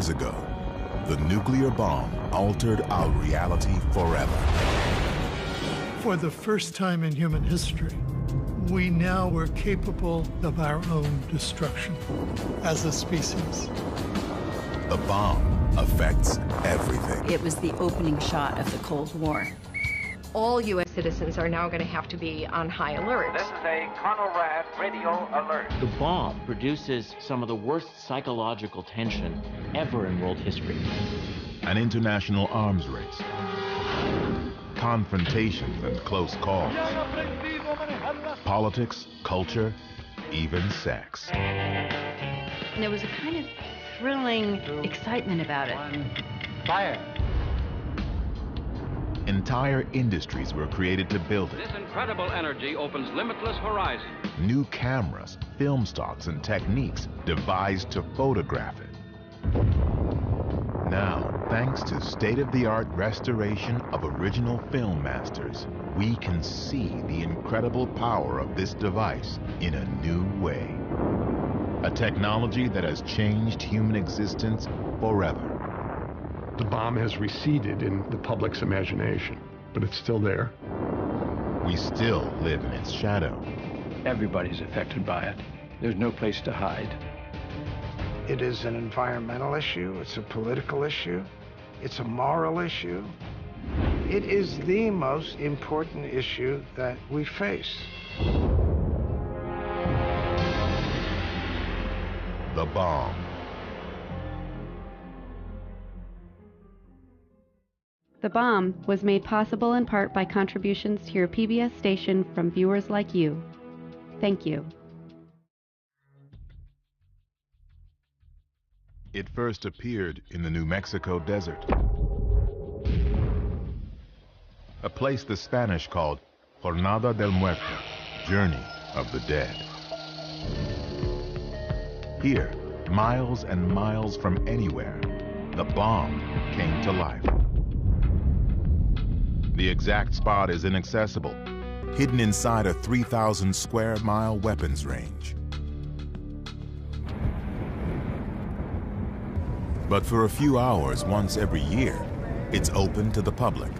years ago, the nuclear bomb altered our reality forever. For the first time in human history, we now were capable of our own destruction as a species. The bomb affects everything. It was the opening shot of the Cold War. All U.S. citizens are now going to have to be on high alert. This is a Conrad radio alert. The bomb produces some of the worst psychological tension ever in world history. An international arms race. Confrontations and close calls. Politics, culture, even sex. And there was a kind of thrilling excitement about it. Fire. Entire industries were created to build it. This incredible energy opens limitless horizons. New cameras, film stocks, and techniques devised to photograph it. Now, thanks to state-of-the-art restoration of original film masters, we can see the incredible power of this device in a new way. A technology that has changed human existence forever. The bomb has receded in the public's imagination, but it's still there. We still live in its shadow. Everybody's affected by it. There's no place to hide. It is an environmental issue, it's a political issue, it's a moral issue. It is the most important issue that we face. The bomb. The Bomb was made possible in part by contributions to your PBS station from viewers like you. Thank you. It first appeared in the New Mexico desert, a place the Spanish called Jornada del Muerto, Journey of the Dead. Here, miles and miles from anywhere, the bomb came to life. The exact spot is inaccessible, hidden inside a 3,000 square mile weapons range. But for a few hours once every year, it's open to the public.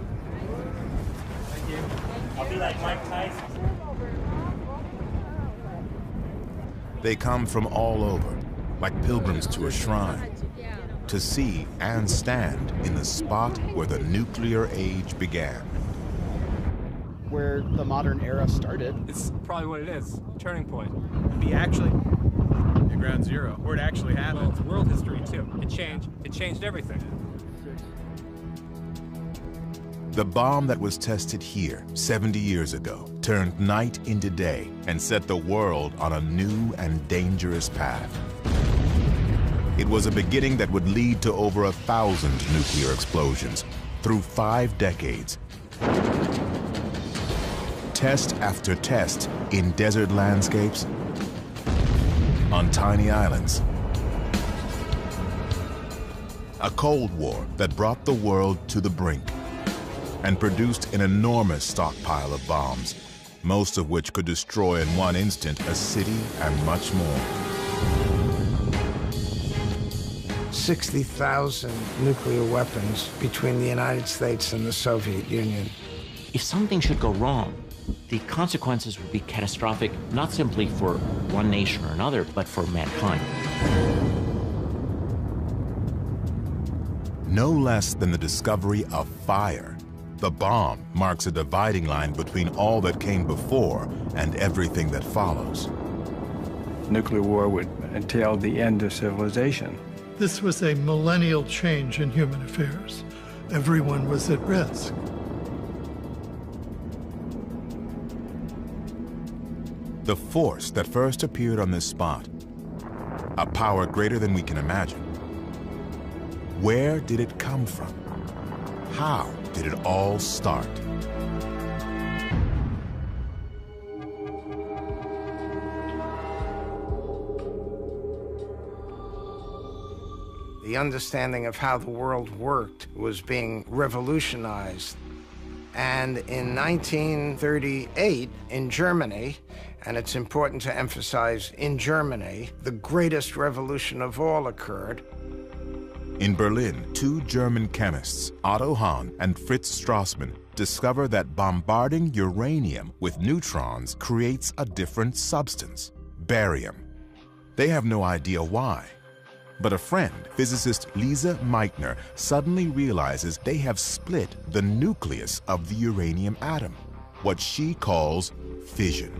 Thank you. I'll be like Mike Tyson. They come from all over, like pilgrims to a shrine, to see and stand in the spot where the nuclear age began. Where the modern era started. It's probably what it is, turning point. Be actually at ground zero, where it actually happened. Well, it's world history too. It changed everything. The bomb that was tested here 70 years ago turned night into day and set the world on a new and dangerous path. It was a beginning that would lead to over 1,000 nuclear explosions through 5 decades. Test after test in desert landscapes, on tiny islands. A Cold War that brought the world to the brink and produced an enormous stockpile of bombs, most of which could destroy in one instant a city and much more. 60,000 nuclear weapons between the United States and the Soviet Union. If something should go wrong, the consequences would be catastrophic, not simply for one nation or another, but for mankind. No less than the discovery of fire, the bomb marks a dividing line between all that came before and everything that follows. Nuclear war would entail the end of civilization. This was a millennial change in human affairs. Everyone was at risk. The force that first appeared on this spot, a power greater than we can imagine. Where did it come from? How did it all start? The understanding of how the world worked was being revolutionized. And in 1938, in Germany, and it's important to emphasize in Germany, the greatest revolution of all occurred. In Berlin, two German chemists, Otto Hahn and Fritz Strassmann, discover that bombarding uranium with neutrons creates a different substance, barium. They have no idea why. But a friend, physicist Lise Meitner, suddenly realizes they have split the nucleus of the uranium atom, what she calls fission.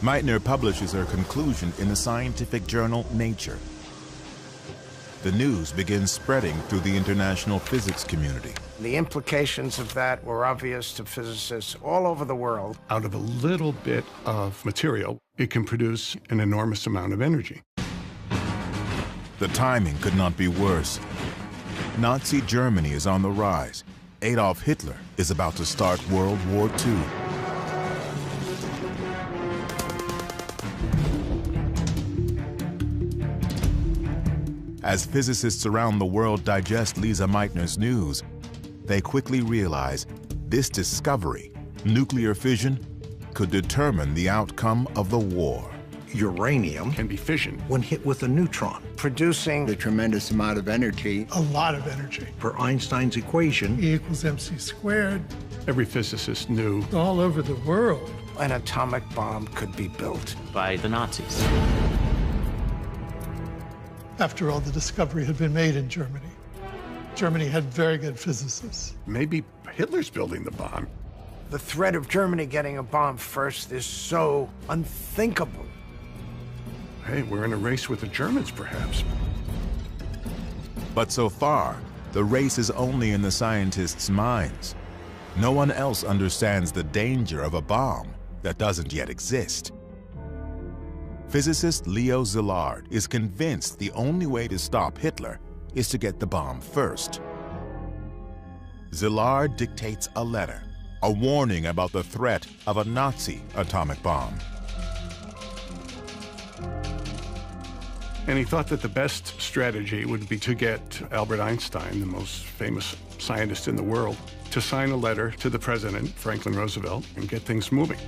Meitner publishes her conclusion in the scientific journal Nature. The news begins spreading through the international physics community. The implications of that were obvious to physicists all over the world. Out of a little bit of material, it can produce an enormous amount of energy. The timing could not be worse. Nazi Germany is on the rise. Adolf Hitler is about to start World War II. As physicists around the world digest Lise Meitner's news, they quickly realize this discovery, nuclear fission, could determine the outcome of the war. Uranium can be fissioned when hit with a neutron, producing a tremendous amount of energy. A lot of energy. Per Einstein's equation, E equals mc squared. Every physicist knew All over the world, an atomic bomb could be built. By the Nazis. after all, the discovery had been made in Germany. Germany had very good physicists. Maybe Hitler's building the bomb. The threat of Germany getting a bomb first is so unthinkable. Hey, we're in a race with the Germans, perhaps. But so far, the race is only in the scientists' minds. No one else understands the danger of a bomb that doesn't yet exist. Physicist Leo Szilard is convinced the only way to stop Hitler is to get the bomb first. Szilard dictates a letter, a warning about the threat of a Nazi atomic bomb. And he thought that the best strategy would be to get Albert Einstein, the most famous scientist in the world, to sign a letter to the president, Franklin Roosevelt, and get things moving.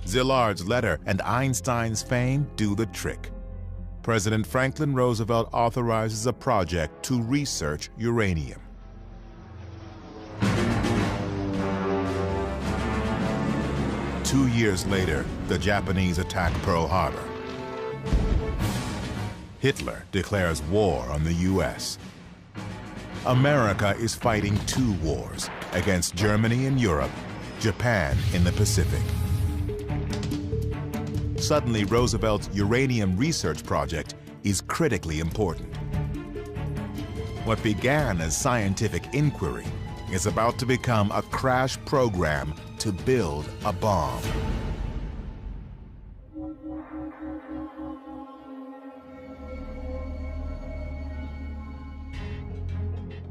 Szilard's letter and Einstein's fame do the trick. President Franklin Roosevelt authorizes a project to research uranium. Two years later, the Japanese attack Pearl Harbor. Hitler declares war on the U.S. America is fighting two wars against Germany in Europe, Japan in the Pacific. Suddenly, Roosevelt's uranium research project is critically important. What began as scientific inquiry is about to become a crash program to build a bomb.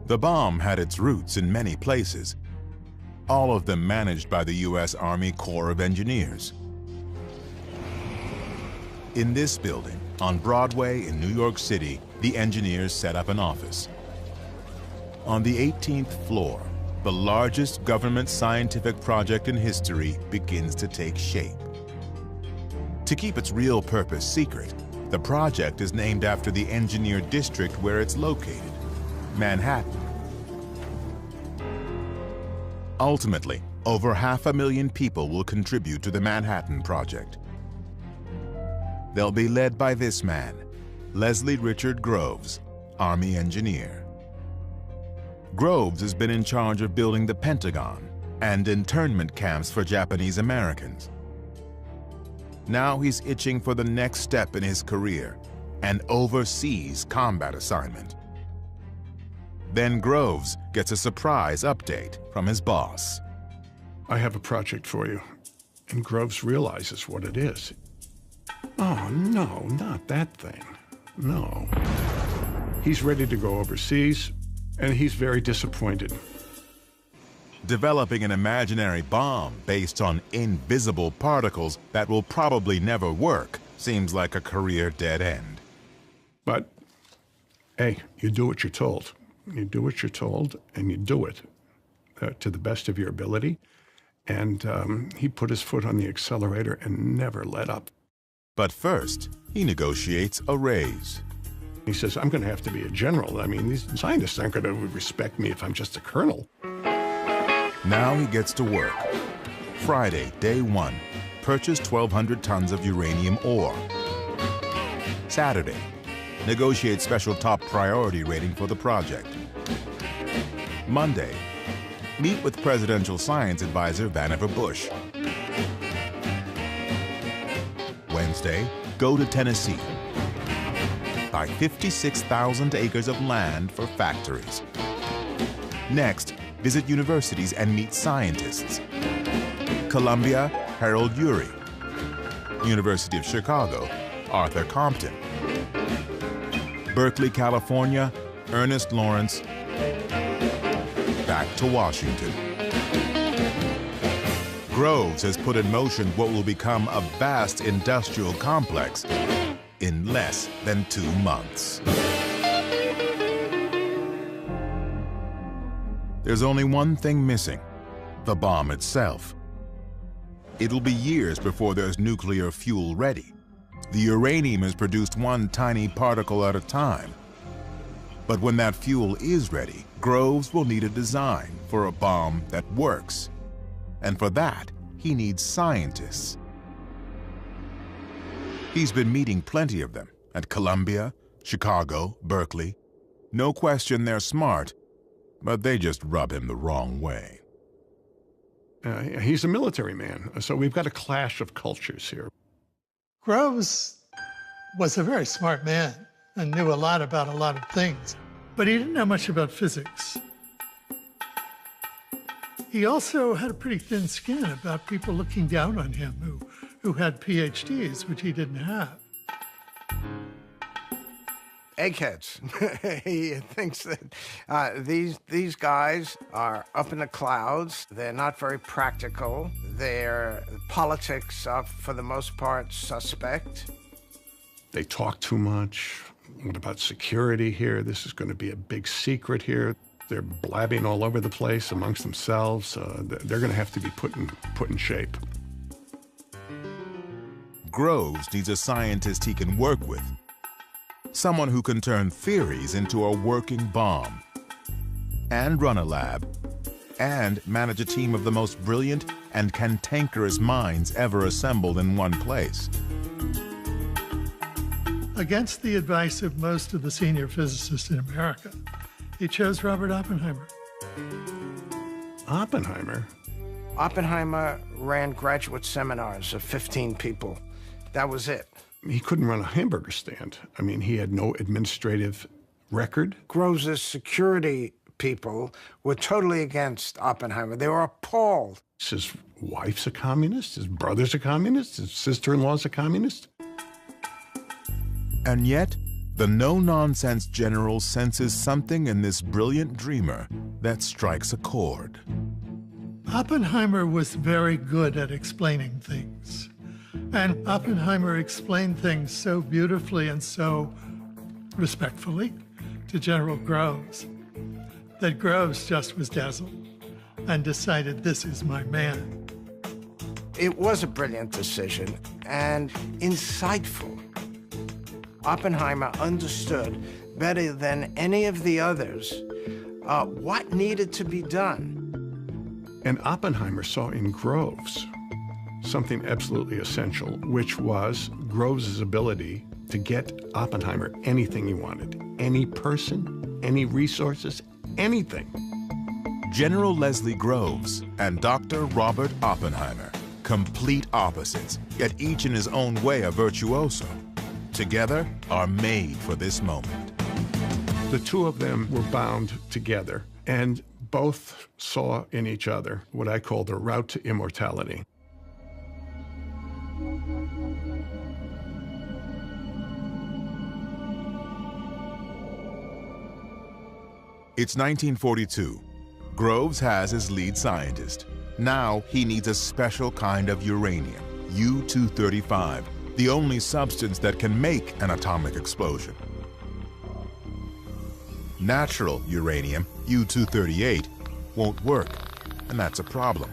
The bomb had its roots in many places, all of them managed by the U.S. Army Corps of Engineers. In this building, on Broadway in New York City, the engineers set up an office. On the 18th floor, the largest government scientific project in history begins to take shape. To keep its real purpose secret, the project is named after the engineer district where it's located, Manhattan. Ultimately, over 500,000 people will contribute to the Manhattan Project. They'll be led by this man, Leslie Richard Groves, Army engineer. Groves has been in charge of building the Pentagon and internment camps for Japanese Americans. Now he's itching for the next step in his career, an overseas combat assignment. Then Groves gets a surprise update from his boss. I have a project for you. And Groves realizes what it is. Oh, no, not that thing. No. He's ready to go overseas, and he's very disappointed. Developing an imaginary bomb based on invisible particles that will probably never work seems like a career dead end. But, hey, you do what you're told. You do what you're told, and you do it to the best of your ability. And he put his foot on the accelerator and never let up. But first, he negotiates a raise. He says, I'm going to have to be a general. I mean, these scientists aren't going to respect me if I'm just a colonel. Now he gets to work. Friday, day 1, purchase 1,200 tons of uranium ore. Saturday, negotiate special top priority rating for the project. Monday, meet with Presidential Science Advisor Vannevar Bush. Wednesday, go to Tennessee. Buy 56,000 acres of land for factories. Next, visit universities and meet scientists. Columbia, Harold Urey. University of Chicago, Arthur Compton. Berkeley, California, Ernest Lawrence. Back to Washington. Groves has put in motion what will become a vast industrial complex in less than 2 months. There's only one thing missing: the bomb itself. It'll be years before there's nuclear fuel ready. The uranium is produced one tiny particle at a time. But when that fuel is ready, Groves will need a design for a bomb that works. And for that, he needs scientists. He's been meeting plenty of them at Columbia, Chicago, Berkeley. No question they're smart, but they just rub him the wrong way. He's a military man, so we've got a clash of cultures here. Groves was a very smart man and knew a lot about a lot of things, but he didn't know much about physics. He also had a pretty thin skin about people looking down on him who had PhDs, which he didn't have. Eggheads. He thinks that these guys are up in the clouds. They're not very practical. Their politics are, for the most part, suspect. They talk too much. What about security here? This is going to be a big secret here. They're blabbing all over the place amongst themselves. They're going to have to be put in shape. Groves needs a scientist he can work with. Someone who can turn theories into a working bomb, and run a lab, and manage a team of the most brilliant and cantankerous minds ever assembled in one place. Against the advice of most of the senior physicists in America, he chose Robert Oppenheimer. Oppenheimer? Oppenheimer ran graduate seminars of 15 people. That was it. He couldn't run a hamburger stand. I mean, he had no administrative record. Groves' security people were totally against Oppenheimer. They were appalled. His wife's a communist, his brother's a communist, his sister-in-law's a communist. And yet, the no-nonsense general senses something in this brilliant dreamer that strikes a chord. Oppenheimer was very good at explaining things. And Oppenheimer explained things so beautifully and so respectfully to General Groves that Groves just was dazzled and decided, this is my man. It was a brilliant decision and insightful. Oppenheimer understood better than any of the others what needed to be done. And Oppenheimer saw in Groves something absolutely essential, which was Groves' ability to get Oppenheimer anything he wanted. Any person, any resources, anything. General Leslie Groves and Dr. Robert Oppenheimer, complete opposites, yet each in his own way a virtuoso, together are made for this moment. The two of them were bound together, and both saw in each other what I call the route to immortality. It's 1942. Groves has his lead scientist. Now he needs a special kind of uranium, U-235, the only substance that can make an atomic explosion. Natural uranium, U-238, won't work, and that's a problem.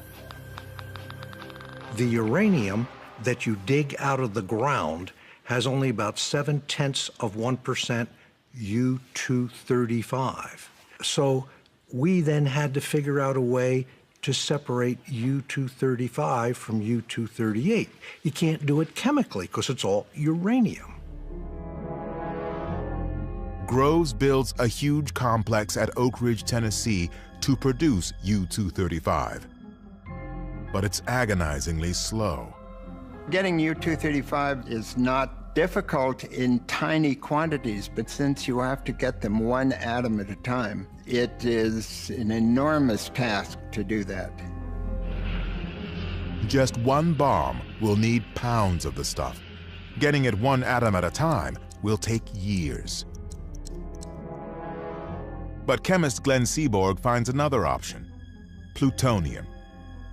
The uranium that you dig out of the ground has only about 0.7% U-235. So we then had to figure out a way to separate U-235 from U-238. You can't do it chemically because it's all uranium. Groves builds a huge complex at Oak Ridge, Tennessee to produce U-235. But it's agonizingly slow. Getting U-235 is not difficult in tiny quantities, but since you have to get them one atom at a time, it is an enormous task to do that. Just one bomb will need pounds of the stuff. Getting it one atom at a time will take years. But chemist Glenn Seaborg finds another option: plutonium.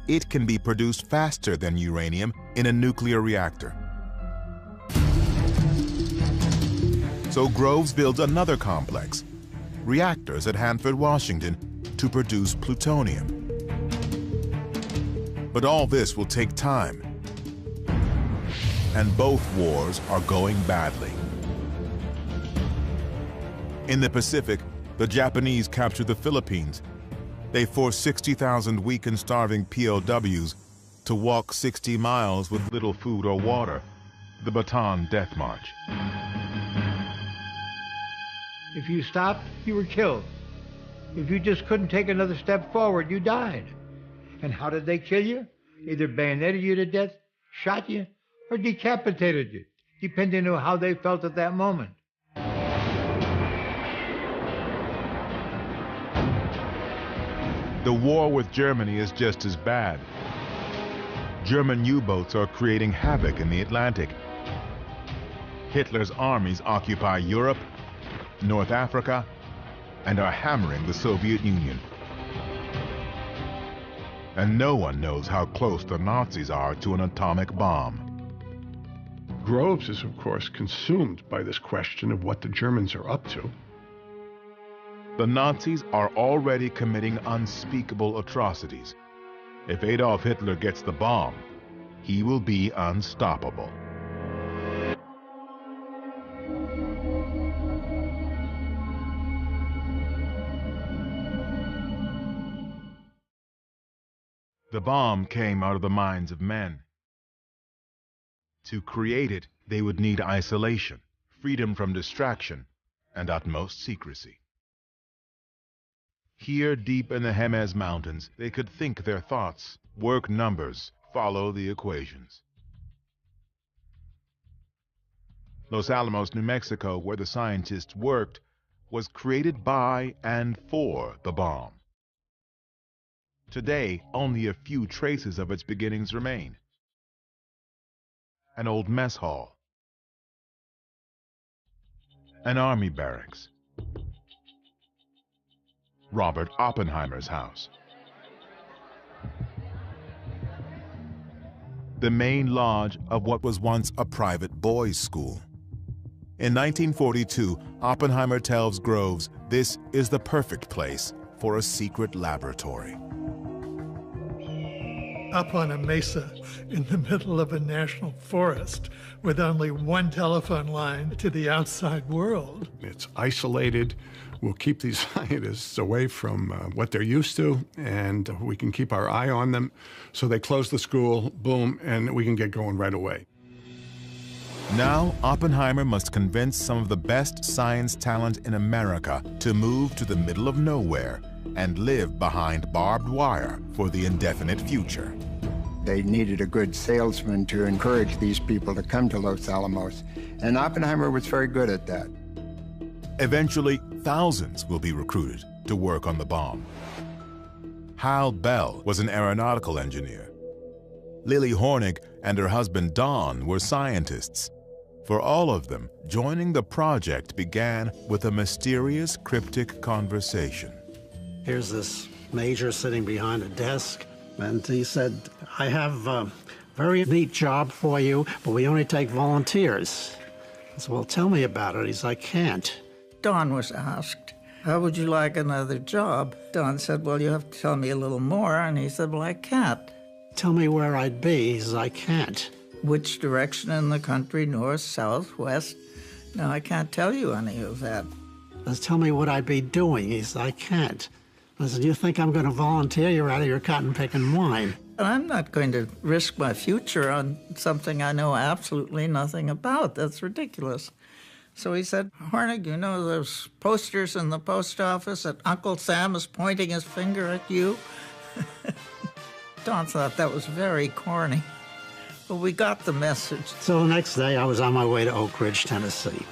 It can be produced faster than uranium in a nuclear reactor. So Groves builds another complex, reactors at Hanford, Washington, to produce plutonium. But all this will take time. And both wars are going badly. In the Pacific, the Japanese captured the Philippines. They forced 60,000 weak and starving POWs to walk 60 miles with little food or water, the Bataan Death March. If you stopped, you were killed. If you just couldn't take another step forward, you died. And how did they kill you? Either bayoneted you to death, shot you, or decapitated you, depending on how they felt at that moment. The war with Germany is just as bad. German U-boats are creating havoc in the Atlantic. Hitler's armies occupy Europe, North Africa, and are hammering the Soviet Union. And no one knows how close the Nazis are to an atomic bomb. Groves is, of course, consumed by this question of what the Germans are up to. The Nazis are already committing unspeakable atrocities. If Adolf Hitler gets the bomb, he will be unstoppable. The bomb came out of the minds of men. To create it, they would need isolation, freedom from distraction, and utmost secrecy. Here, deep in the Jemez Mountains, they could think their thoughts, work numbers, follow the equations. Los Alamos, New Mexico, where the scientists worked, was created by and for the bomb. Today, only a few traces of its beginnings remain. An old mess hall, an army barracks, Robert Oppenheimer's house, the main lodge of what was once a private boys' school. In 1942, Oppenheimer tells Groves this is the perfect place for a secret laboratory. Up on a mesa in the middle of a national forest with only one telephone line to the outside world. It's isolated. We'll keep these scientists away from what they're used to, and we can keep our eye on them. So they close the school, boom, and we can get going right away. Now, Oppenheimer must convince some of the best science talent in America to move to the middle of nowhere and live behind barbed wire for the indefinite future. They needed a good salesman to encourage these people to come to Los Alamos, and Oppenheimer was very good at that. Eventually, thousands will be recruited to work on the bomb. Hal Bell was an aeronautical engineer. Lily Hornig and her husband Don were scientists. For all of them, joining the project began with a mysterious, cryptic conversation. Here's this major sitting behind a desk, and he said, I have a very neat job for you, but we only take volunteers. I said, well, tell me about it. He said, I can't. Don was asked, how would you like another job? Don said, well, you have to tell me a little more, and he said, well, I can't. Tell me where I'd be. He says, I can't. which direction in the country, north, south, west. No, I can't tell you any of that. Tell me what I'd be doing. He said, I can't. I said, you think I'm going to volunteer? You're out of your cotton-picking mind. And I'm not going to risk my future on something I know absolutely nothing about. That's ridiculous. So he said, Hornig, you know those posters in the post office that Uncle Sam is pointing his finger at you? Don thought that was very corny. But we got the message. So the next day, I was on my way to Oak Ridge, Tennessee.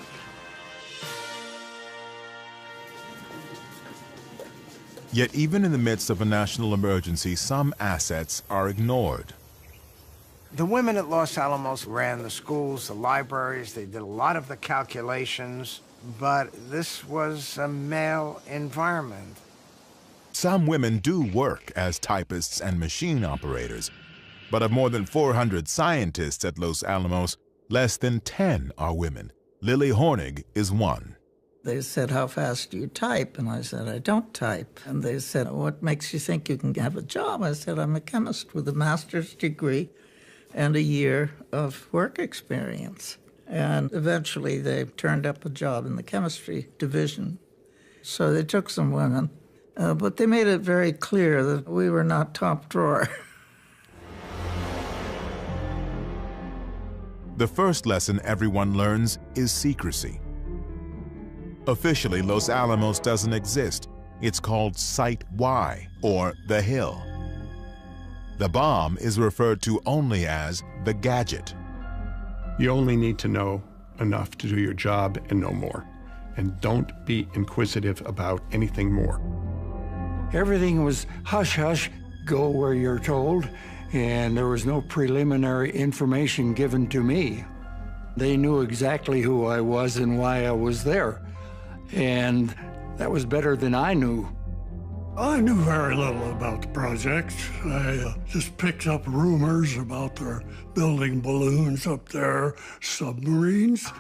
Yet even in the midst of a national emergency, some assets are ignored. The women at Los Alamos ran the schools, the libraries, they did a lot of the calculations, but this was a male environment. Some women do work as typists and machine operators, but of more than 400 scientists at Los Alamos, less than 10 are women. Lily Hornig is one. They said, how fast do you type? And I said, I don't type. And they said, what makes you think you can have a job? I said, I'm a chemist with a master's degree and a year of work experience. And eventually they turned up a job in the chemistry division. So they took some women, but they made it very clear that we were not top drawer. The first lesson everyone learns is secrecy. Officially, Los Alamos doesn't exist. It's called Site Y, or the Hill. The bomb is referred to only as the gadget. You only need to know enough to do your job and no more. And don't be inquisitive about anything more. Everything was hush-hush, go where you're told, and there was no preliminary information given to me. They knew exactly who I was and why I was there. And that was better than I knew. I knew very little about the project. I just picked up rumors about their building balloons up there, submarines.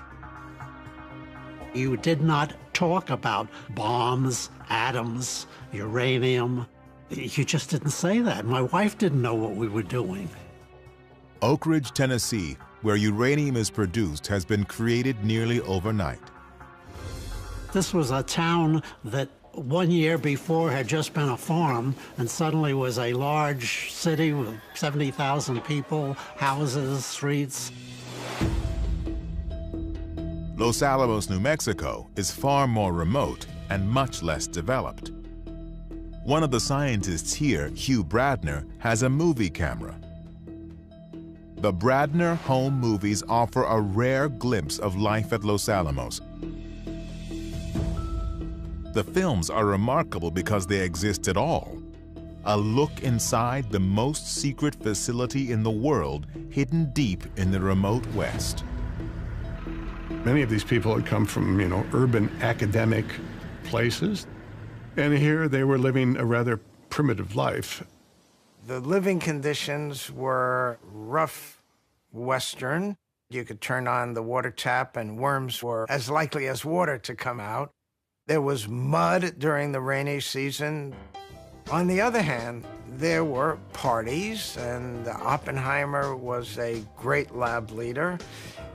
You did not talk about bombs, atoms, uranium. You just didn't say that. My wife didn't know what we were doing. Oak Ridge, Tennessee, where uranium is produced, has been created nearly overnight. This was a town that 1 year before had just been a farm and suddenly was a large city with 70,000 people, houses, streets. Los Alamos, New Mexico is far more remote and much less developed. One of the scientists here, Hugh Bradner, has a movie camera. The Bradner home movies offer a rare glimpse of life at Los Alamos. The films are remarkable because they exist at all. A look inside the most secret facility in the world, hidden deep in the remote West. Many of these people had come from, urban academic places, and here they were living a rather primitive life. The living conditions were rough Western. You could turn on the water tap and worms were as likely as water to come out. There was mud during the rainy season. On the other hand, there were parties, and Oppenheimer was a great lab leader,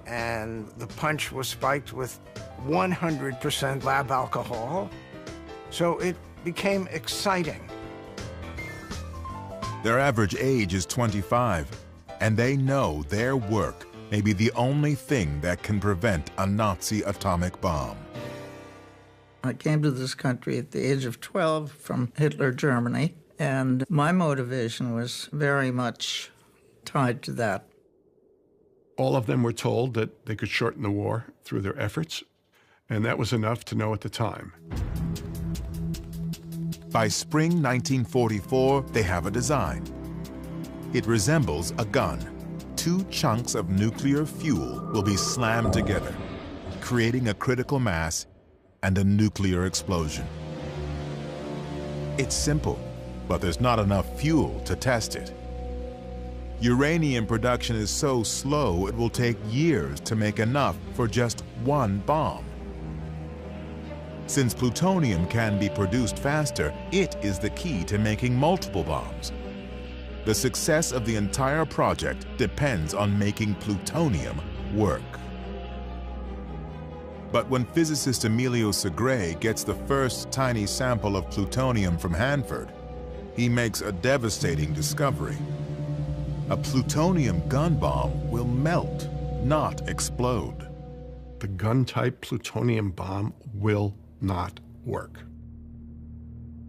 and the punch was spiked with 100% lab alcohol. So it became exciting. Their average age is 25, and they know their work may be the only thing that can prevent a Nazi atomic bomb. I came to this country at the age of 12 from Hitler, Germany, and my motivation was very much tied to that. All of them were told that they could shorten the war through their efforts, and that was enough to know at the time. By spring 1944, they have a design. It resembles a gun. 2 chunks of nuclear fuel will be slammed together, creating a critical mass and a nuclear explosion. It's simple, but there's not enough fuel to test it. Uranium production is so slow it will take years to make enough for just 1 bomb. Since plutonium can be produced faster, it is the key to making multiple bombs. the success of the entire project depends on making plutonium work. But when physicist Emilio Segre gets the first tiny sample of plutonium from Hanford, he makes a devastating discovery. A plutonium gun bomb will melt, not explode. The gun-type plutonium bomb will not work.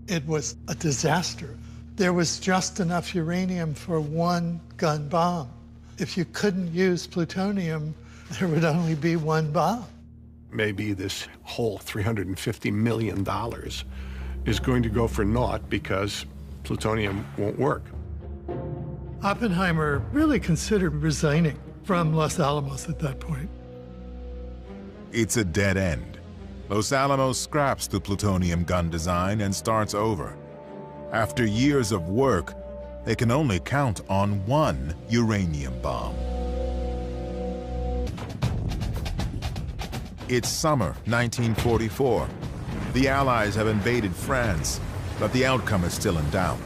It was a disaster. There was just enough uranium for one gun bomb. If you couldn't use plutonium, there would only be one bomb. Maybe this whole $350 million is going to go for naught because plutonium won't work. Oppenheimer really considered resigning from Los Alamos at that point. It's a dead end. Los Alamos scraps the plutonium gun design and starts over. After years of work, they can only count on one uranium bomb. It's summer 1944. The Allies have invaded France, but the outcome is still in doubt.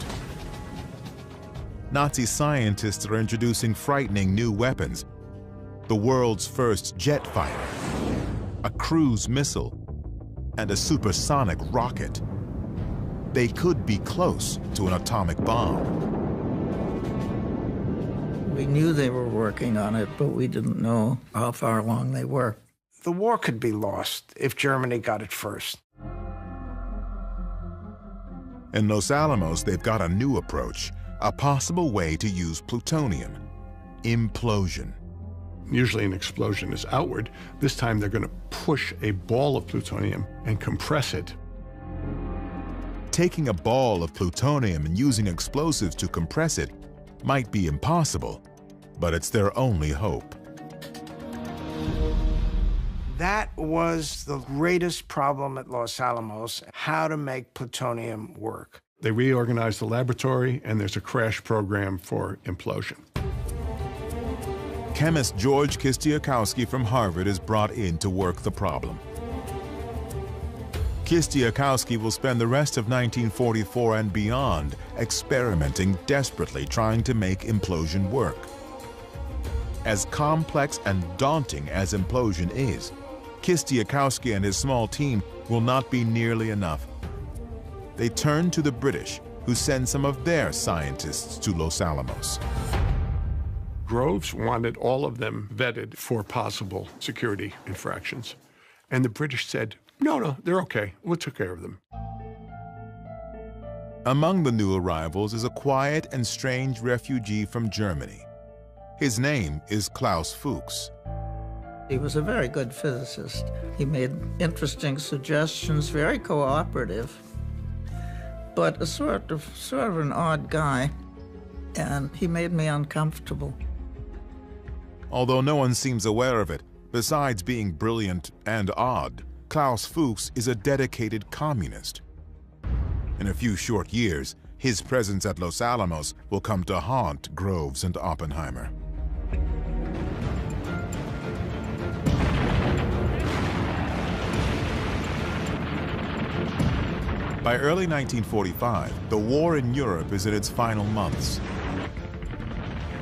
Nazi scientists are introducing frightening new weapons. The world's first jet fighter, a cruise missile, and a supersonic rocket. They could be close to an atomic bomb. We knew they were working on it, but we didn't know how far along they were. The war could be lost if Germany got it first. In Los Alamos, they've got a new approach, a possible way to use plutonium: implosion. Usually an explosion is outward. This time they're going to push a ball of plutonium and compress it. Taking a ball of plutonium and using explosives to compress it might be impossible, but it's their only hope. That was the greatest problem at Los Alamos, how to make plutonium work. They reorganize the laboratory, and there's a crash program for implosion. Chemist George Kistiakowsky from Harvard is brought in to work the problem. Kistiakowsky will spend the rest of 1944 and beyond experimenting desperately, trying to make implosion work. As complex and daunting as implosion is, Kistiakowsky and his small team will not be nearly enough. They turn to the British, who send some of their scientists to Los Alamos. Groves wanted all of them vetted for possible security infractions. And the British said, no, they're okay. We'll take care of them. Among the new arrivals is a quiet and strange refugee from Germany. His name is Klaus Fuchs. He was a very good physicist. He made interesting suggestions, very cooperative, but a sort of an odd guy, and he made me uncomfortable. Although no one seems aware of it, besides being brilliant and odd, Klaus Fuchs is a dedicated communist. In a few short years, his presence at Los Alamos will come to haunt Groves and Oppenheimer. By early 1945, the war in Europe is in its final months.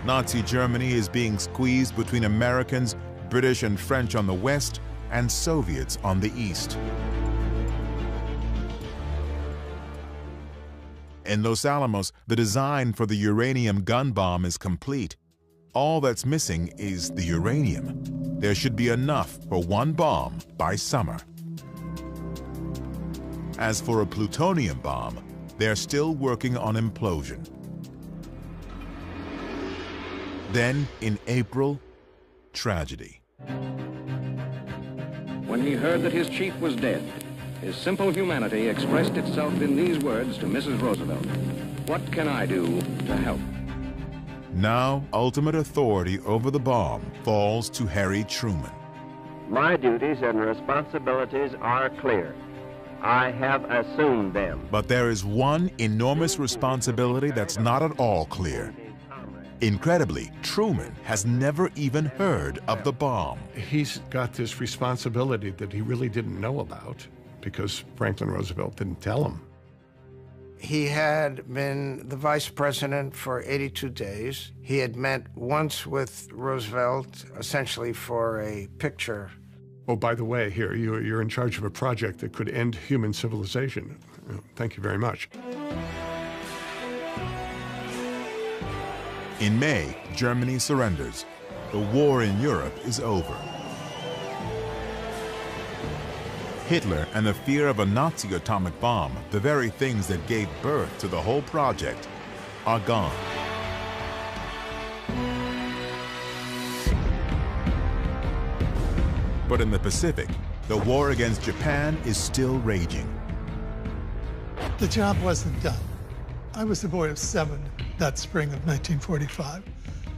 Nazi Germany is being squeezed between Americans, British and French on the west, and Soviets on the east. In Los Alamos, the design for the uranium gun bomb is complete. All that's missing is the uranium. There should be enough for one bomb by summer. As for a plutonium bomb, they're still working on implosion. Then, in April, tragedy. When he heard that his chief was dead, his simple humanity expressed itself in these words to Mrs. Roosevelt: "What can I do to help?" Now, ultimate authority over the bomb falls to Harry Truman. My duties and responsibilities are clear. I have assumed them. But there is one enormous responsibility that's not at all clear. Incredibly, Truman has never even heard of the bomb. He's got this responsibility that he really didn't know about because Franklin Roosevelt didn't tell him. He had been the vice president for 82 days. He had met once with Roosevelt, essentially for a picture. Oh, by the way, here, you're in charge of a project that could end human civilization. Thank you very much. In May, Germany surrenders. The war in Europe is over. Hitler and the fear of a Nazi atomic bomb, the very things that gave birth to the whole project, are gone. But in the Pacific, the war against Japan is still raging. The job wasn't done. I was a boy of 7 that spring of 1945,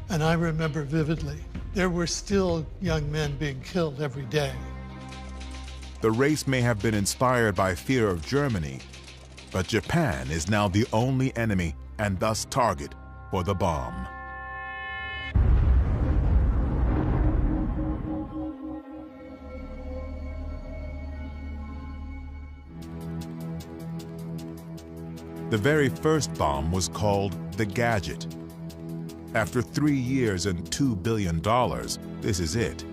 and I remember vividly, there were still young men being killed every day. The race may have been inspired by fear of Germany, but Japan is now the only enemy and thus target for the bomb. The very first bomb was called the Gadget. After 3 years and $2 billion, this is it.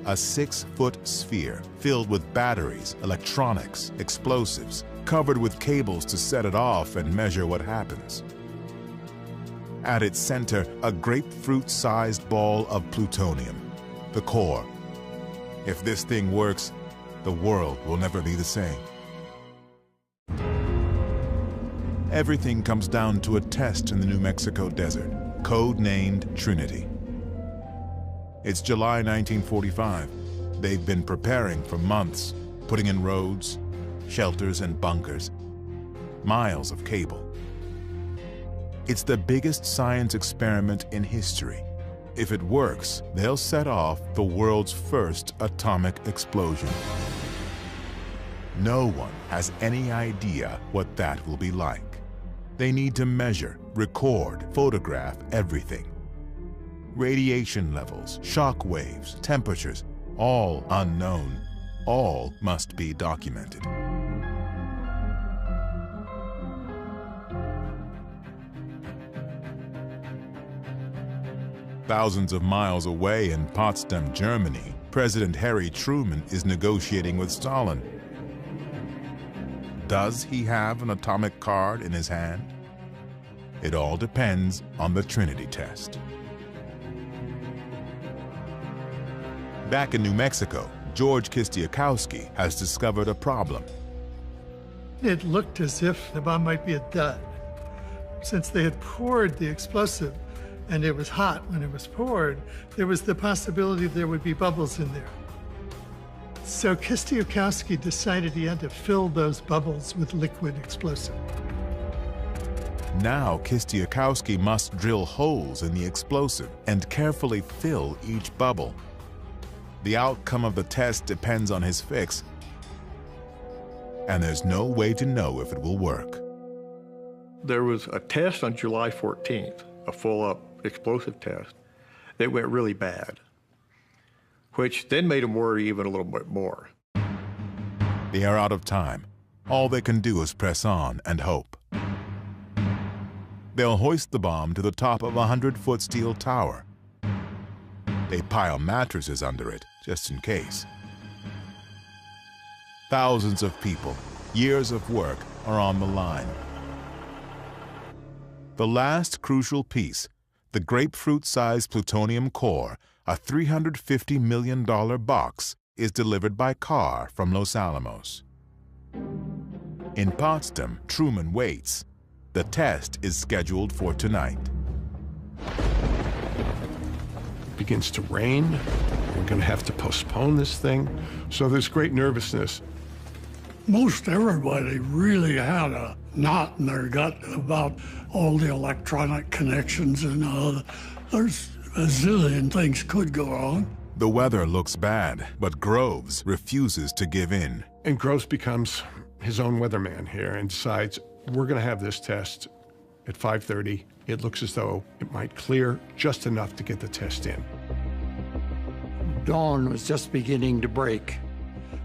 A 6-foot sphere filled with batteries, electronics, explosives, covered with cables to set it off and measure what happens. At its center, a grapefruit-sized ball of plutonium, the core. If this thing works, the world will never be the same. Everything comes down to a test in the New Mexico desert, code-named Trinity. It's July 1945. They've been preparing for months, putting in roads, shelters, and bunkers, miles of cable. It's the biggest science experiment in history. If it works, they'll set off the world's first atomic explosion. No one has any idea what that will be like. They need to measure, record, photograph everything. Radiation levels, shock waves, temperatures, all unknown, all must be documented. Thousands of miles away in Potsdam, Germany, President Harry Truman is negotiating with Stalin. Does he have an atomic card in his hand? It all depends on the Trinity test. Back in New Mexico, George Kistiakowsky has discovered a problem. It looked as if the bomb might be a dud. Since they had poured the explosive and it was hot when it was poured, there was the possibility there would be bubbles in there. So Kistiakowsky decided he had to fill those bubbles with liquid explosive. Now Kistiakowsky must drill holes in the explosive and carefully fill each bubble. The outcome of the test depends on his fix, and there's no way to know if it will work. There was a test on July 14th, a full-up explosive test, that went really bad, which then made him worry even a little bit more. They are out of time. All they can do is press on and hope. They'll hoist the bomb to the top of a 100-foot steel tower. They pile mattresses under it, just in case. Thousands of people, years of work, are on the line. The last crucial piece, the grapefruit-sized plutonium core, a $350 million box, is delivered by car from Los Alamos. In Potsdam, Truman waits. The test is scheduled for tonight. It begins to rain. We're going to have to postpone this thing. So there's great nervousness. Most everybody really had a knot in their gut about all the electronic connections and there's a zillion things could go wrong. The weather looks bad, but Groves refuses to give in. And Groves becomes his own weatherman here and decides, we're going to have this test at 5:30. It looks as though it might clear just enough to get the test in. Dawn was just beginning to break.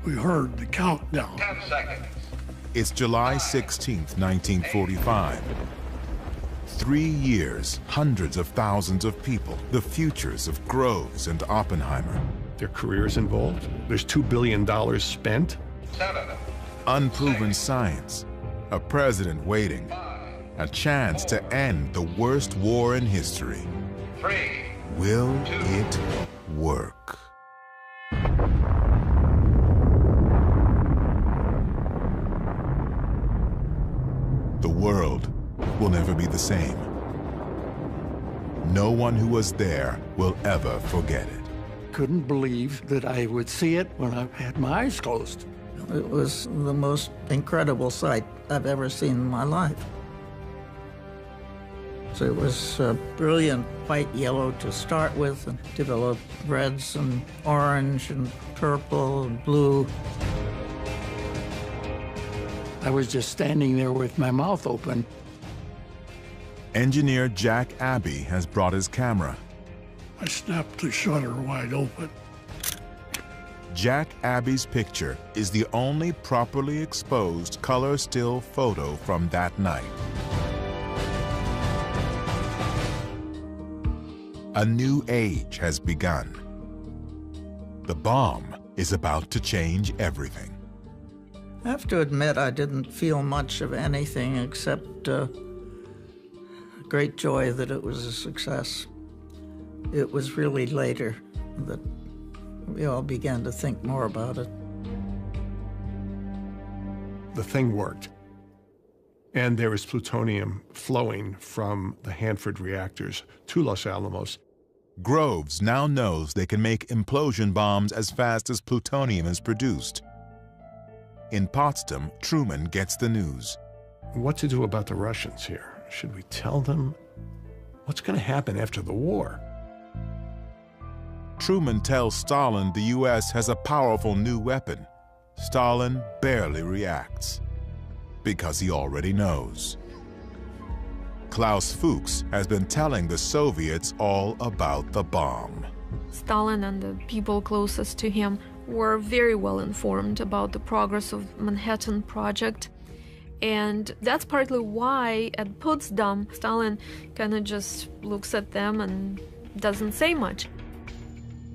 We heard the countdown. 10 seconds. It's July 16, 1945. 3 years, hundreds of thousands of people, the futures of Groves and Oppenheimer. Their careers involved. There's $2 billion spent. Unproven science, a president waiting, a chance to end the worst war in history. Will it work? The world will never be the same. No one who was there will ever forget it. Couldn't believe that I would see it when I had my eyes closed. It was the most incredible sight I've ever seen in my life. So it was brilliant white yellow to start with, and developed reds and orange and purple and blue. I was just standing there with my mouth open. Engineer Jack Abbey has brought his camera. I snapped the shutter wide open. Jack Abbey's picture is the only properly exposed color still photo from that night. A new age has begun. The bomb is about to change everything. I have to admit I didn't feel much of anything except great joy that it was a success. It was really later that we all began to think more about it. The thing worked. And there was plutonium flowing from the Hanford reactors to Los Alamos. Groves now knows they can make implosion bombs as fast as plutonium is produced. In Potsdam, Truman gets the news. What to do about the Russians here? Should we tell them? What's going to happen after the war? Truman tells Stalin the U.S. has a powerful new weapon. Stalin barely reacts, because he already knows. Klaus Fuchs has been telling the Soviets all about the bomb. Stalin and the people closest to him were very well informed about the progress of Manhattan Project. And that's partly why at Potsdam, Stalin kind of just looks at them and doesn't say much.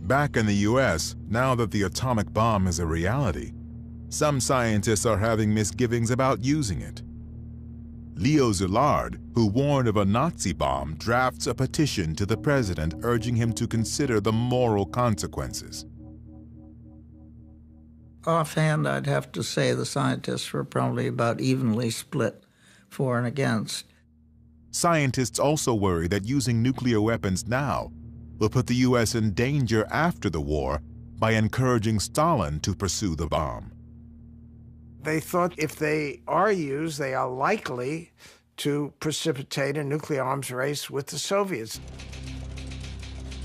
Back in the U.S., now that the atomic bomb is a reality, some scientists are having misgivings about using it. Leo Szilard, who warned of a Nazi bomb, drafts a petition to the president urging him to consider the moral consequences. Offhand, I'd have to say the scientists were probably about evenly split for and against. Scientists also worry that using nuclear weapons now will put the U.S. in danger after the war by encouraging Stalin to pursue the bomb. They thought if they are used, they are likely to precipitate a nuclear arms race with the Soviets.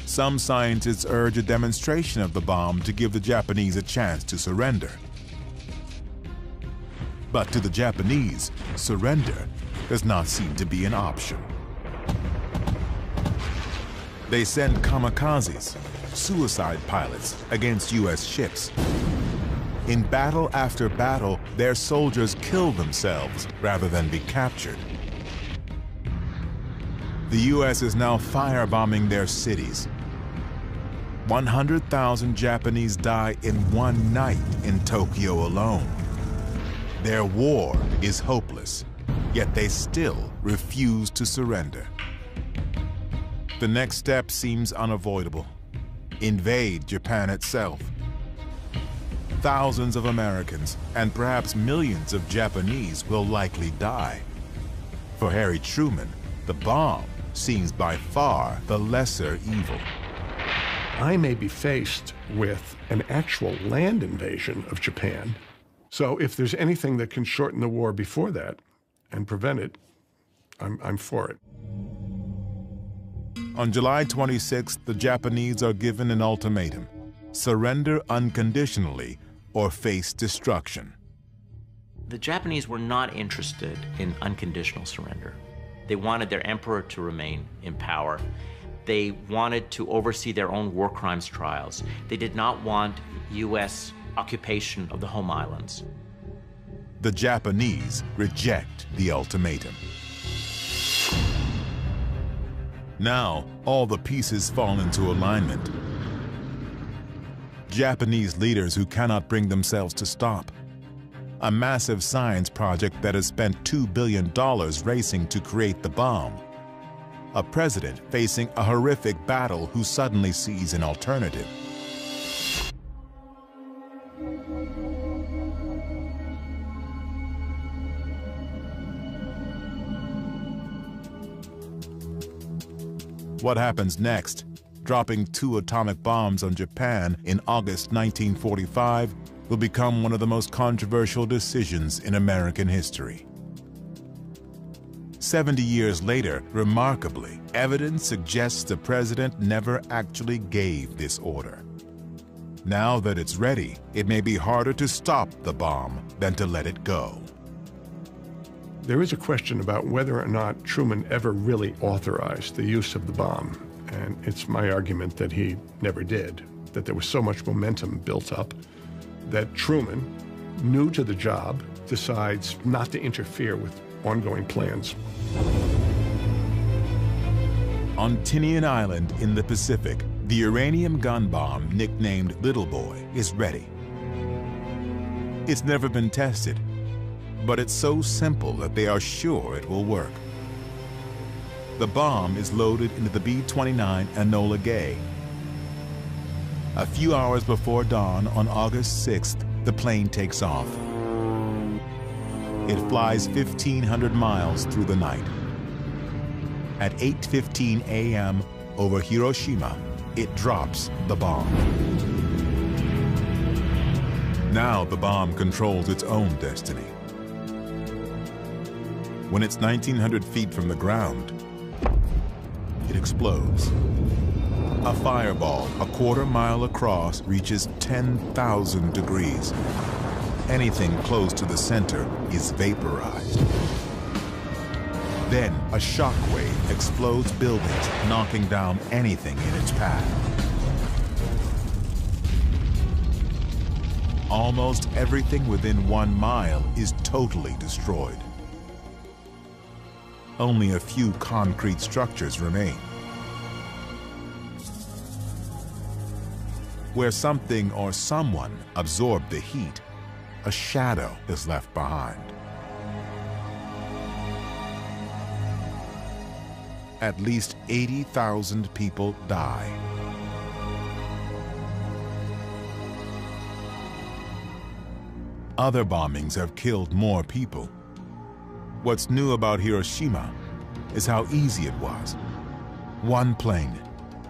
Some scientists urge a demonstration of the bomb to give the Japanese a chance to surrender. But to the Japanese, surrender does not seem to be an option. They send kamikazes, suicide pilots, against U.S. ships. In battle after battle, their soldiers kill themselves rather than be captured. The U.S. is now firebombing their cities. 100,000 Japanese die in one night in Tokyo alone. Their war is hopeless, yet they still refuse to surrender. The next step seems unavoidable. Invade Japan itself. Thousands of Americans and perhaps millions of Japanese will likely die. For Harry Truman, the bomb seems by far the lesser evil. I may be faced with an actual land invasion of Japan. So if there's anything that can shorten the war before that and prevent it, I'm for it. On July 26th, the Japanese are given an ultimatum: surrender unconditionally or face destruction. The Japanese were not interested in unconditional surrender. They wanted their emperor to remain in power. They wanted to oversee their own war crimes trials. They did not want U.S. occupation of the home islands. the Japanese reject the ultimatum. Now, all the pieces fall into alignment. Japanese leaders who cannot bring themselves to stop. A massive science project that has spent $2 billion racing to create the bomb. A president facing a horrific battle who suddenly sees an alternative. What happens next, dropping 2 atomic bombs on Japan in August 1945, will become one of the most controversial decisions in American history. 70 years later, remarkably, evidence suggests the president never actually gave this order. Now that it's ready, it may be harder to stop the bomb than to let it go. There is a question about whether or not Truman ever really authorized the use of the bomb, and it's my argument that he never did, that there was so much momentum built up that Truman, new to the job, decides not to interfere with ongoing plans. On Tinian Island in the Pacific, the uranium gun bomb, nicknamed Little Boy, is ready. It's never been tested, but it's so simple that they are sure it will work. The bomb is loaded into the B-29 Enola Gay. A few hours before dawn on August 6th, the plane takes off. It flies 1,500 miles through the night. At 8:15 a.m. over Hiroshima, it drops the bomb. Now the bomb controls its own destiny. When it's 1,900 feet from the ground, it explodes. A fireball a quarter-mile across reaches 10,000 degrees. Anything close to the center is vaporized. Then a shock wave explodes buildings, knocking down anything in its path. Almost everything within 1 mile is totally destroyed. Only a few concrete structures remain. Where something or someone absorbed the heat, a shadow is left behind. At least 80,000 people die. Other bombings have killed more people. What's new about Hiroshima is how easy it was. 1 plane,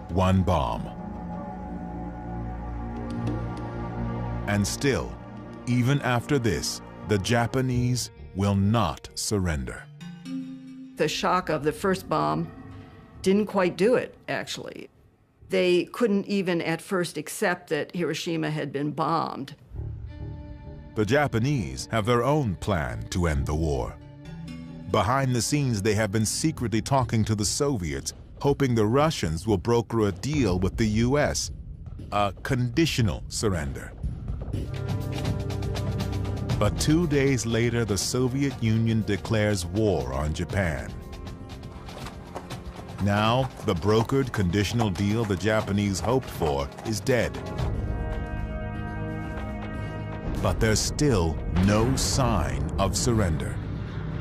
1 bomb. And still, even after this, the Japanese will not surrender. The shock of the first bomb didn't quite do it, actually. They couldn't even at first accept that Hiroshima had been bombed. The Japanese have their own plan to end the war. Behind the scenes, they have been secretly talking to the Soviets, hoping the Russians will broker a deal with the US, a conditional surrender. But 2 days later, the Soviet Union declares war on Japan. Now, the brokered conditional deal the Japanese hoped for is dead. But there's still no sign of surrender.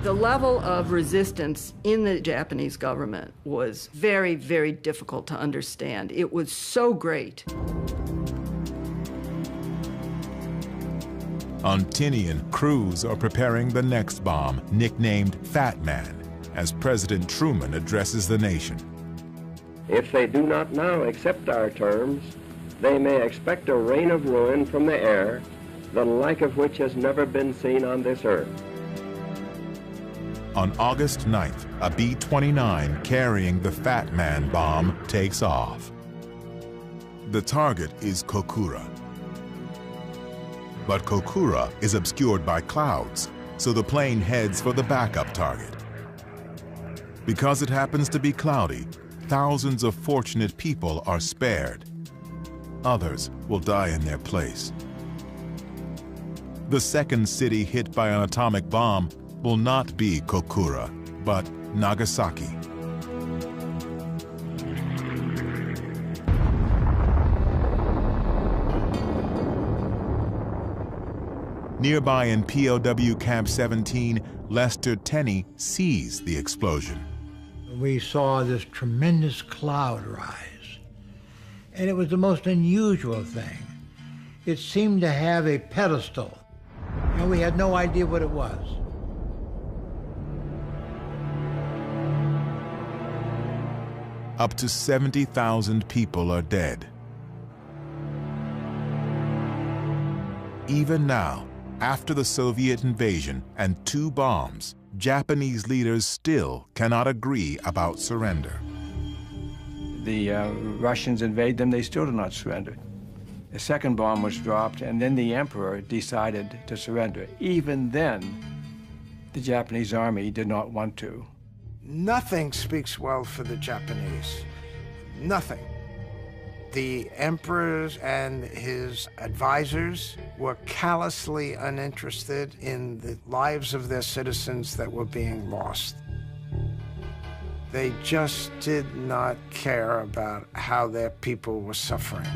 The level of resistance in the Japanese government was very, very difficult to understand. It was so great. On Tinian, crews are preparing the next bomb, nicknamed Fat Man, as President Truman addresses the nation. If they do not now accept our terms, they may expect a rain of ruin from the air, the like of which has never been seen on this earth. On August 9th, a B-29 carrying the Fat Man bomb takes off. The target is Kokura. But Kokura is obscured by clouds, so the plane heads for the backup target. Because it happens to be cloudy, thousands of fortunate people are spared. Others will die in their place. The second city hit by an atomic bomb will not be Kokura, but Nagasaki. Nearby in POW Camp 17, Lester Tenney sees the explosion. We saw this tremendous cloud rise, and it was the most unusual thing. It seemed to have a pedestal, and we had no idea what it was. Up to 70,000 people are dead. Even now, after the Soviet invasion and 2 bombs, Japanese leaders still cannot agree about surrender. The Russians invade them, they still do not surrender. The second bomb was dropped, and then the emperor decided to surrender. Even then, the Japanese army did not want to. Nothing speaks well for the Japanese. Nothing. The emperor and his advisors were callously uninterested in the lives of their citizens that were being lost. They just did not care about how their people were suffering.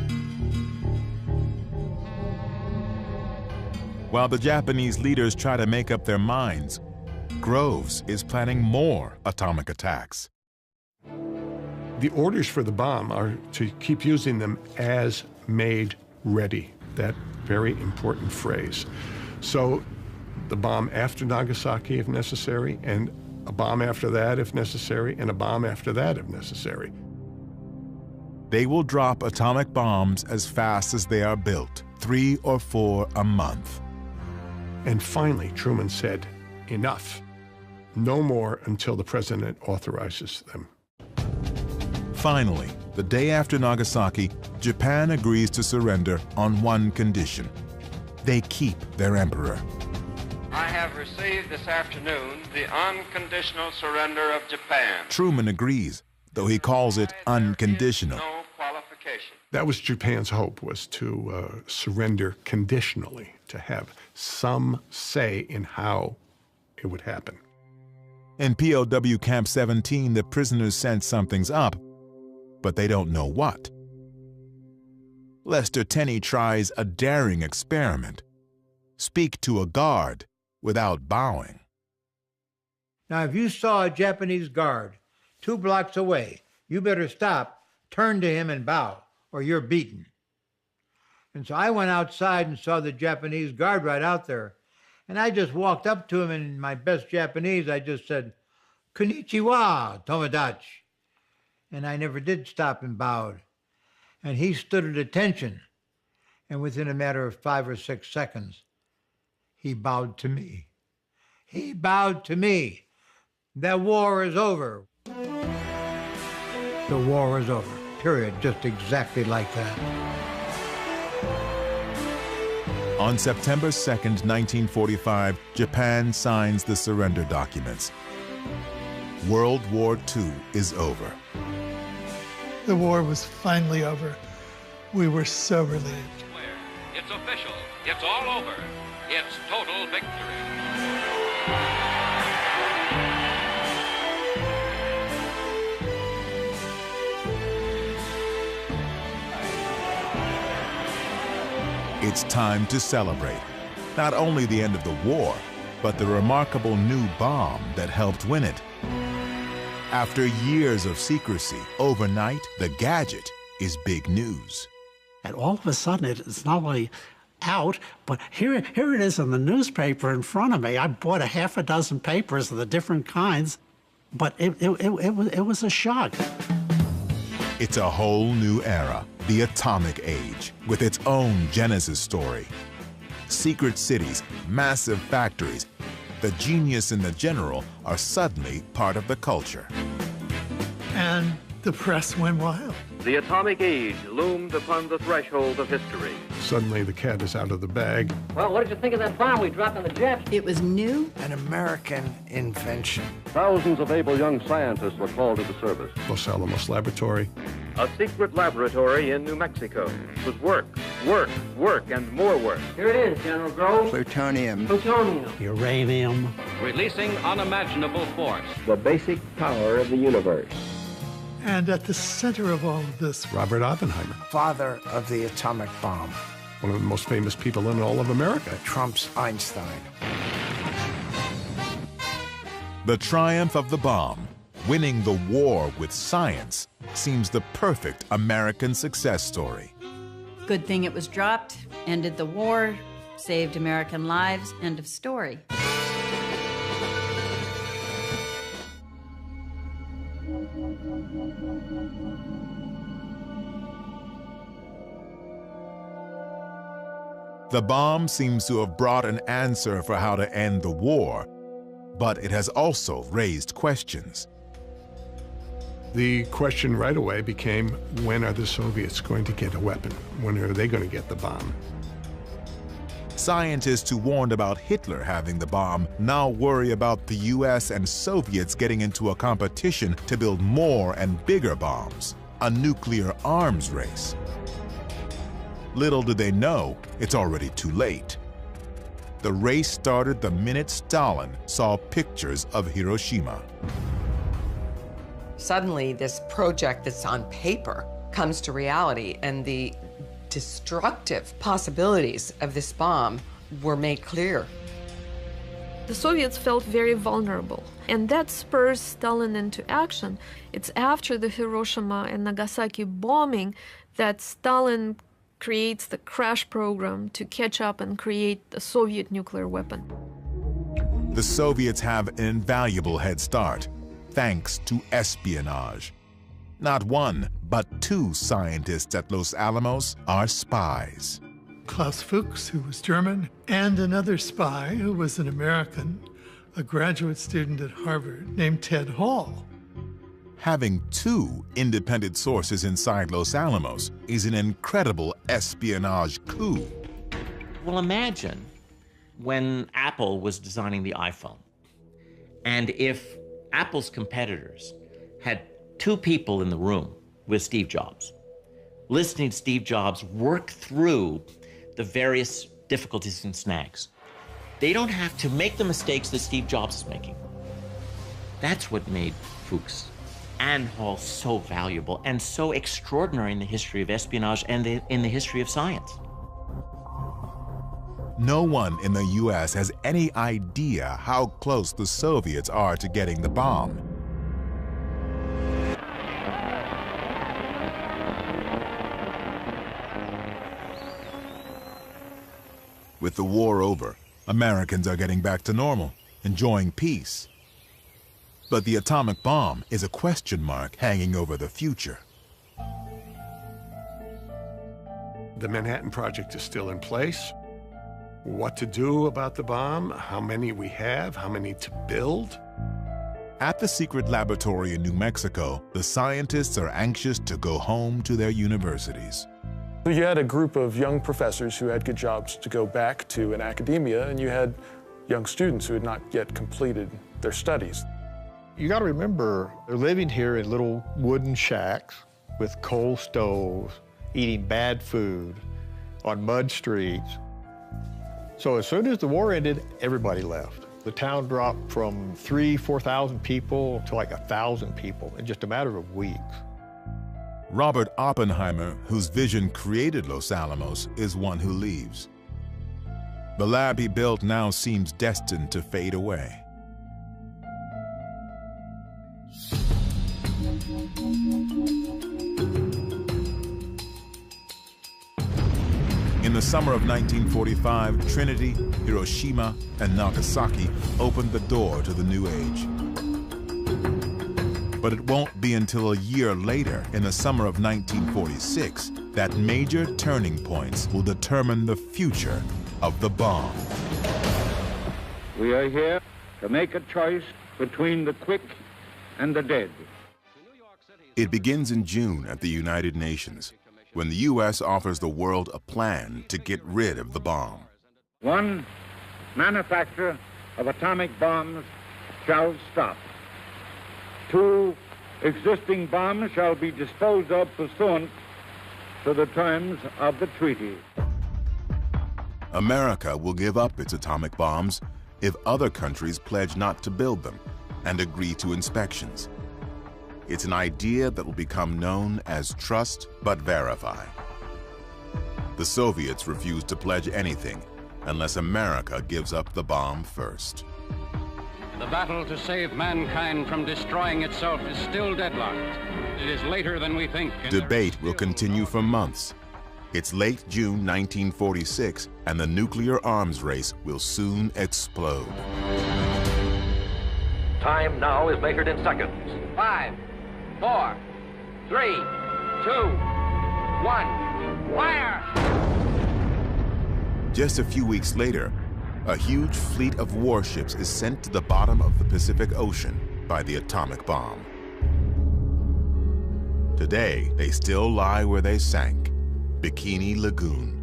While the Japanese leaders try to make up their minds, Groves is planning more atomic attacks. The orders for the bomb are to keep using them as made ready, that very important phrase. So the bomb after Nagasaki if necessary, and a bomb after that if necessary, and a bomb after that if necessary. They will drop atomic bombs as fast as they are built, 3 or 4 a month. And finally, Truman said, enough. No more until the president authorizes them. Finally, the day after Nagasaki, Japan agrees to surrender on one condition. They keep their emperor. I have received this afternoon the unconditional surrender of Japan. Truman agrees, though he calls it unconditional. No qualification. That was Japan's hope, was to surrender conditionally, to have some say in how it would happen. In POW Camp 17, the prisoners sense something's up, but they don't know what. Lester Tenney tries a daring experiment. Speak to a guard without bowing. Now, if you saw a Japanese guard 2 blocks away, you better stop, turn to him and bow, or you're beaten. And so I went outside and saw the Japanese guard right out there. And I just walked up to him, and in my best Japanese, I just said, "Konnichiwa, Tomodachi." And I never did stop and bowed. And he stood at attention. And within a matter of 5 or 6 seconds, he bowed to me. He bowed to me. The war is over. The war is over, period. Just exactly like that. On September 2nd, 1945, Japan signs the surrender documents. World War II is over. The war was finally over. We were so relieved. It's official. It's all over. It's total victory. It's time to celebrate not only the end of the war, but the remarkable new bomb that helped win it. After years of secrecy, overnight, the gadget is big news. And all of a sudden, it's not only out, but here it is in the newspaper in front of me. I bought 6 papers of the different kinds, but it was a shock. It's a whole new era, the atomic age, with its own Genesis story. Secret cities, massive factories, the genius and the general are suddenly part of the culture. And the press went wild. The atomic age loomed upon the threshold of history. Suddenly the cat is out of the bag. Well, what did you think of that bomb we dropped on the Japs? It was new. An American invention. Thousands of able young scientists were called into service. Los Alamos Laboratory. A secret laboratory in New Mexico whose work Work, work, and more work. Here it is, General Groves. Plutonium. Plutonium. Uranium. Releasing unimaginable force. The basic power of the universe. And at the center of all of this, Robert Oppenheimer, Father of the atomic bomb. one of the most famous people in all of America. Trump's Einstein. The triumph of the bomb, winning the war with science, seems the perfect American success story. Good thing it was dropped, ended the war, saved American lives, end of story. The bomb seems to have brought an answer for how to end the war, but it has also raised questions. The question right away became, when are the Soviets going to get a weapon? When are they going to get the bomb? Scientists who warned about Hitler having the bomb now worry about the US and Soviets getting into a competition to build more and bigger bombs, a nuclear arms race. Little do they know, it's already too late. The race started the minute Stalin saw pictures of Hiroshima. Suddenly, this project that's on paper comes to reality, and the destructive possibilities of this bomb were made clear. The Soviets felt very vulnerable, and that spurs Stalin into action. It's after the Hiroshima and Nagasaki bombing that Stalin creates the crash program to catch up and create the Soviet nuclear weapon. The Soviets have an invaluable head start, thanks to espionage. Not one, but two scientists at Los Alamos are spies. Klaus Fuchs, who was German, and another spy who was an American, a graduate student at Harvard named Ted Hall. Having two independent sources inside Los Alamos is an incredible espionage coup. Well, imagine when Apple was designing the iPhone, and if Apple's competitors had two people in the room with Steve Jobs, listening to Steve Jobs work through the various difficulties and snags. They don't have to make the mistakes that Steve Jobs is making. That's what made Fuchs and Hall so valuable and so extraordinary in the history of espionage and in the history of science. No one in the US has any idea how close the Soviets are to getting the bomb. With the war over, Americans are getting back to normal, enjoying peace. But the atomic bomb is a question mark hanging over the future. The Manhattan Project is still in place. What to do about the bomb, how many we have, how many to build. At the secret laboratory in New Mexico, the scientists are anxious to go home to their universities. You had a group of young professors who had good jobs to go back to in academia, and you had young students who had not yet completed their studies. You got to remember, they're living here in little wooden shacks with coal stoves, eating bad food on mud streets. So as soon as the war ended, everybody left. The town dropped from 4,000 people to like 1,000 people in just a matter of weeks. Robert Oppenheimer, whose vision created Los Alamos, is one who leaves. The lab he built now seems destined to fade away. In the summer of 1945, Trinity, Hiroshima, and Nagasaki opened the door to the new age. But it won't be until a year later, in the summer of 1946, that major turning points will determine the future of the bomb. We are here to make a choice between the quick and the dead. It begins in June at the United Nations, when the U.S. offers the world a plan to get rid of the bomb. One, manufacture of atomic bombs shall stop. Two, existing bombs shall be disposed of pursuant to the terms of the treaty. America will give up its atomic bombs if other countries pledge not to build them and agree to inspections. It's an idea that will become known as trust but verify. The Soviets refuse to pledge anything unless America gives up the bomb first. The battle to save mankind from destroying itself is still deadlocked. It is later than we think. Debate will continue for months. It's late June 1946, and the nuclear arms race will soon explode. Time now is measured in seconds. 5, 4, 3, 2, 1, fire! Just a few weeks later, a huge fleet of warships is sent to the bottom of the Pacific Ocean by the atomic bomb. Today, they still lie where they sank, Bikini Lagoon.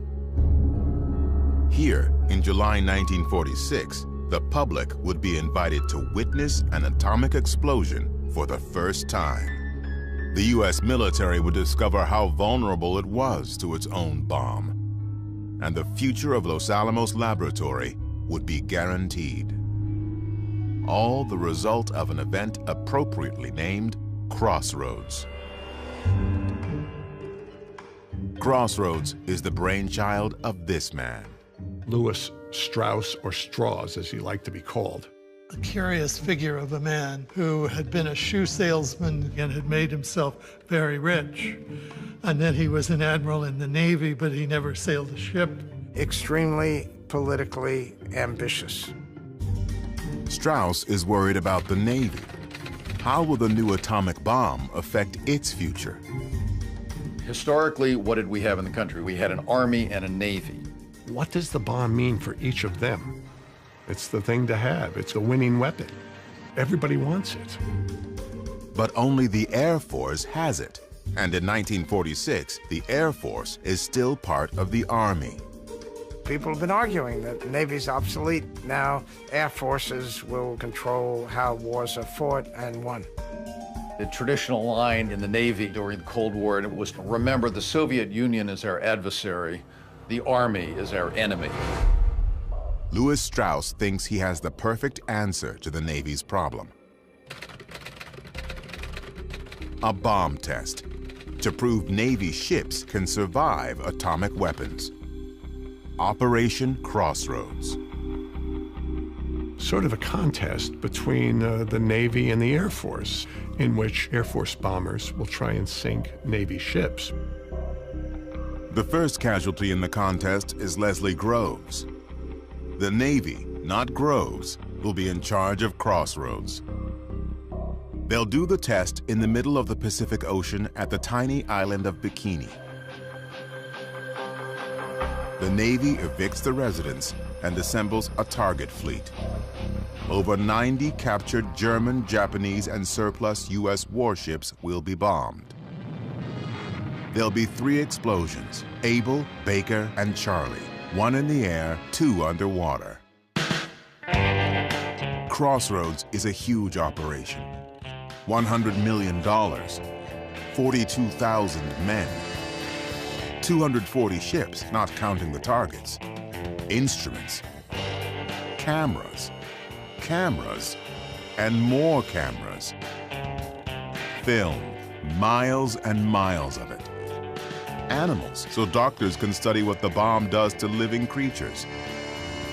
Here, in July 1946, the public would be invited to witness an atomic explosion for the first time. The U.S. military would discover how vulnerable it was to its own bomb, and the future of Los Alamos Laboratory would be guaranteed. All the result of an event appropriately named Crossroads. Crossroads is the brainchild of this man. Louis Strauss, or Strauss as he liked to be called. A curious figure of a man who had been a shoe salesman and had made himself very rich. And then he was an admiral in the Navy, but he never sailed a ship. Extremely politically ambitious. Strauss is worried about the Navy. How will the new atomic bomb affect its future? Historically, what did we have in the country? We had an army and a navy. What does the bomb mean for each of them? It's the thing to have. It's a winning weapon. Everybody wants it. But only the Air Force has it. And in 1946, the Air Force is still part of the Army. People have been arguing that the Navy's obsolete. Now, Air Forces will control how wars are fought and won. The traditional line in the Navy during the Cold War was, remember, the Soviet Union is our adversary, the Army is our enemy. Louis Strauss thinks he has the perfect answer to the Navy's problem. A bomb test to prove Navy ships can survive atomic weapons. Operation Crossroads. Sort of a contest between the Navy and the Air Force, in which Air Force bombers will try and sink Navy ships. The first casualty in the contest is Leslie Groves. The Navy, not Groves, will be in charge of Crossroads. They'll do the test in the middle of the Pacific Ocean at the tiny island of Bikini. The Navy evicts the residents and assembles a target fleet. Over 90 captured German, Japanese, and surplus U.S. warships will be bombed. There'll be 3 explosions, Able, Baker, and Charlie. 1 in the air, 2 underwater. Crossroads is a huge operation. $100 million, 42,000 men, 240 ships, not counting the targets, instruments, cameras, and more cameras. Film, miles and miles of it. Animals, so doctors can study what the bomb does to living creatures.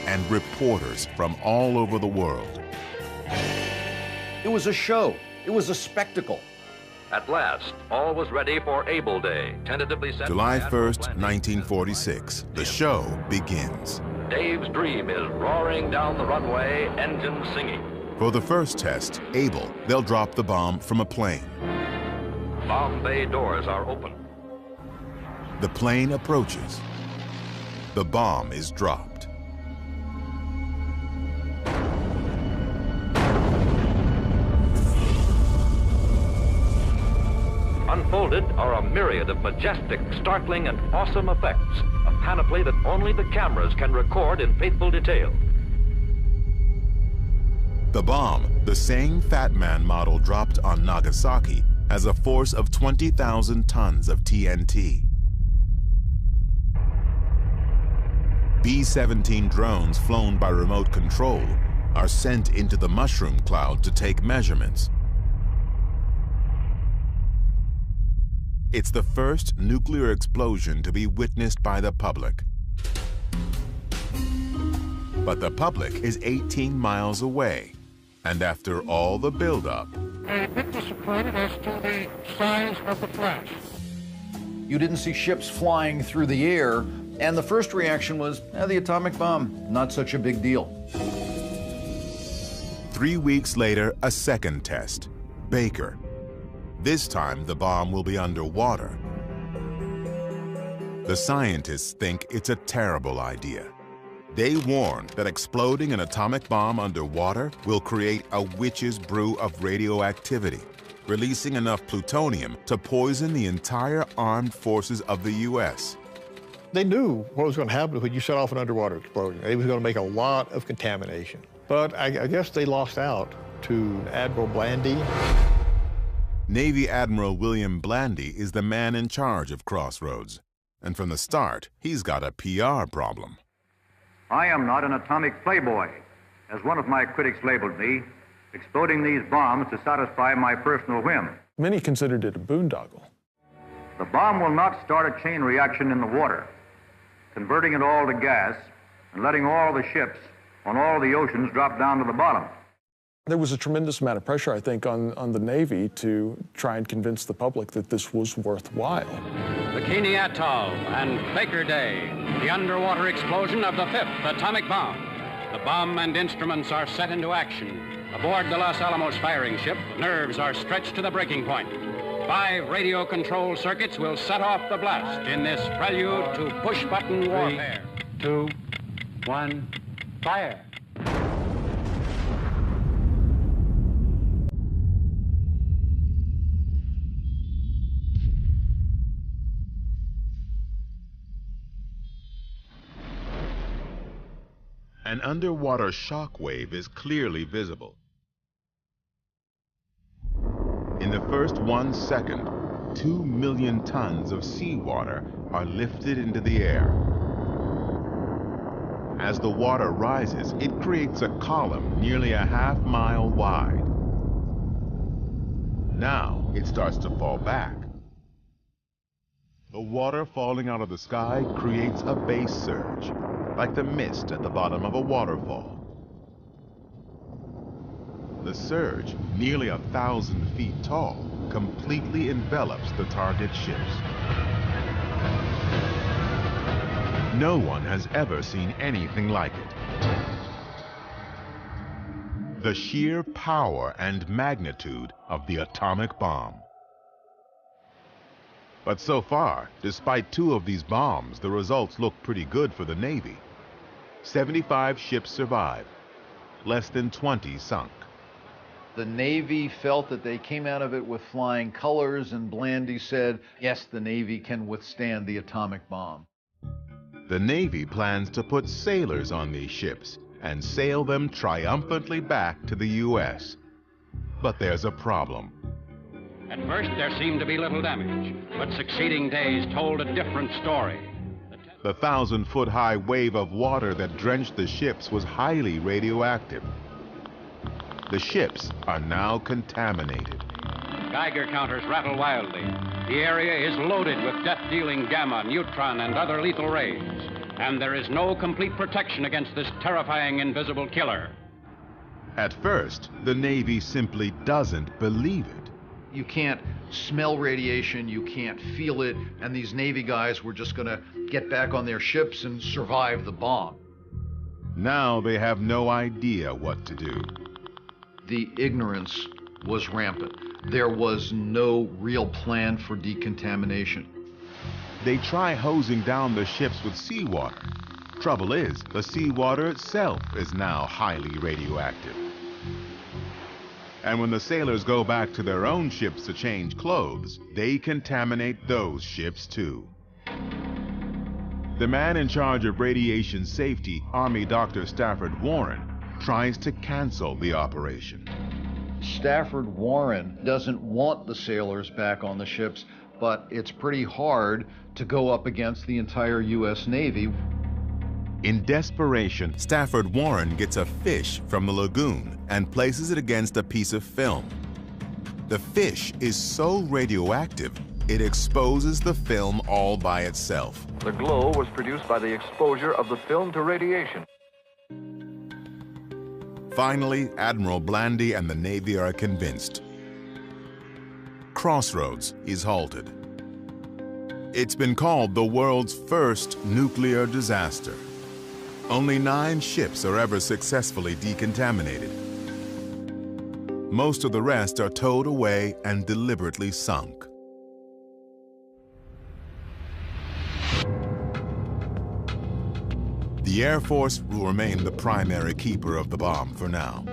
And reporters from all over the world. It was a show. It was a spectacle. At last, all was ready for Able Day, tentatively set July 1st, 1946, the show begins. Dave's dream is roaring down the runway, engines singing. For the first test, Able, they'll drop the bomb from a plane. Bomb bay doors are open. The plane approaches. The bomb is dropped. Unfolded are a myriad of majestic, startling, and awesome effects, a panoply that only the cameras can record in faithful detail. The bomb, the same Fat Man model dropped on Nagasaki, has a force of 20,000 tons of TNT. B-17 drones flown by remote control are sent into the mushroom cloud to take measurements. It's the first nuclear explosion to be witnessed by the public. But the public is 18 miles away, and after all the buildup, a bit disappointed as to the size of the flash. You didn't see ships flying through the air, and the first reaction was, the atomic bomb, not such a big deal. 3 weeks later, a second test, Baker. This time, the bomb will be underwater. The scientists think it's a terrible idea. They warn that exploding an atomic bomb underwater will create a witch's brew of radioactivity, releasing enough plutonium to poison the entire armed forces of the U.S. They knew what was going to happen when you set off an underwater explosion. It was going to make a lot of contamination. But I guess they lost out to Admiral Blandy. Navy Admiral William Blandy is the man in charge of Crossroads. And from the start, he's got a PR problem. I am not an atomic playboy, as one of my critics labeled me, exploding these bombs to satisfy my personal whim. Many considered it a boondoggle. The bomb will not start a chain reaction in the water, converting it all to gas and letting all the ships on all the oceans drop down to the bottom. There was a tremendous amount of pressure, I think, on the Navy to try and convince the public that this was worthwhile. Bikini Atoll and Baker Day, the underwater explosion of the 5th atomic bomb. The bomb and instruments are set into action. Aboard the Los Alamos firing ship, nerves are stretched to the breaking point. 5 radio control circuits will set off the blast in this prelude to push-button warfare. 3, 2, 1, fire. An underwater shock wave is clearly visible. In the first 1 second, 2 million tons of seawater are lifted into the air. As the water rises, it creates a column nearly a half-mile wide. Now it starts to fall back. The water falling out of the sky creates a base surge, like the mist at the bottom of a waterfall. The surge, nearly 1,000 feet tall, completely envelops the target ships. No one has ever seen anything like it. The sheer power and magnitude of the atomic bomb. But so far, despite 2 of these bombs, the results look pretty good for the Navy. 75 ships survived, less than 20 sunk. The Navy felt that they came out of it with flying colors, and Blandy said, yes, the Navy can withstand the atomic bomb. The Navy plans to put sailors on these ships and sail them triumphantly back to the U.S. But there's a problem. At first, there seemed to be little damage, but succeeding days told a different story. The 1,000-foot-high wave of water that drenched the ships was highly radioactive. The ships are now contaminated. Geiger counters rattle wildly. The area is loaded with death-dealing gamma, neutron, and other lethal rays. And there is no complete protection against this terrifying invisible killer. At first, the Navy simply doesn't believe it. You can't smell radiation, you can't feel it, and these Navy guys were just going to get back on their ships and survive the bomb. Now they have no idea what to do. The ignorance was rampant. There was no real plan for decontamination. They try hosing down the ships with seawater. Trouble is, the seawater itself is now highly radioactive. And when the sailors go back to their own ships to change clothes, they contaminate those ships too. The man in charge of radiation safety, Army Dr. Stafford Warren, tries to cancel the operation. Stafford Warren doesn't want the sailors back on the ships, but it's pretty hard to go up against the entire U.S. Navy. In desperation, Stafford Warren gets a fish from the lagoon and places it against a piece of film. The fish is so radioactive, it exposes the film all by itself. The glow was produced by the exposure of the film to radiation. Finally, Admiral Blandy and the Navy are convinced. Crossroads is halted. It's been called the world's first nuclear disaster. Only 9 ships are ever successfully decontaminated. Most of the rest are towed away and deliberately sunk. The Air Force will remain the primary keeper of the bomb for now.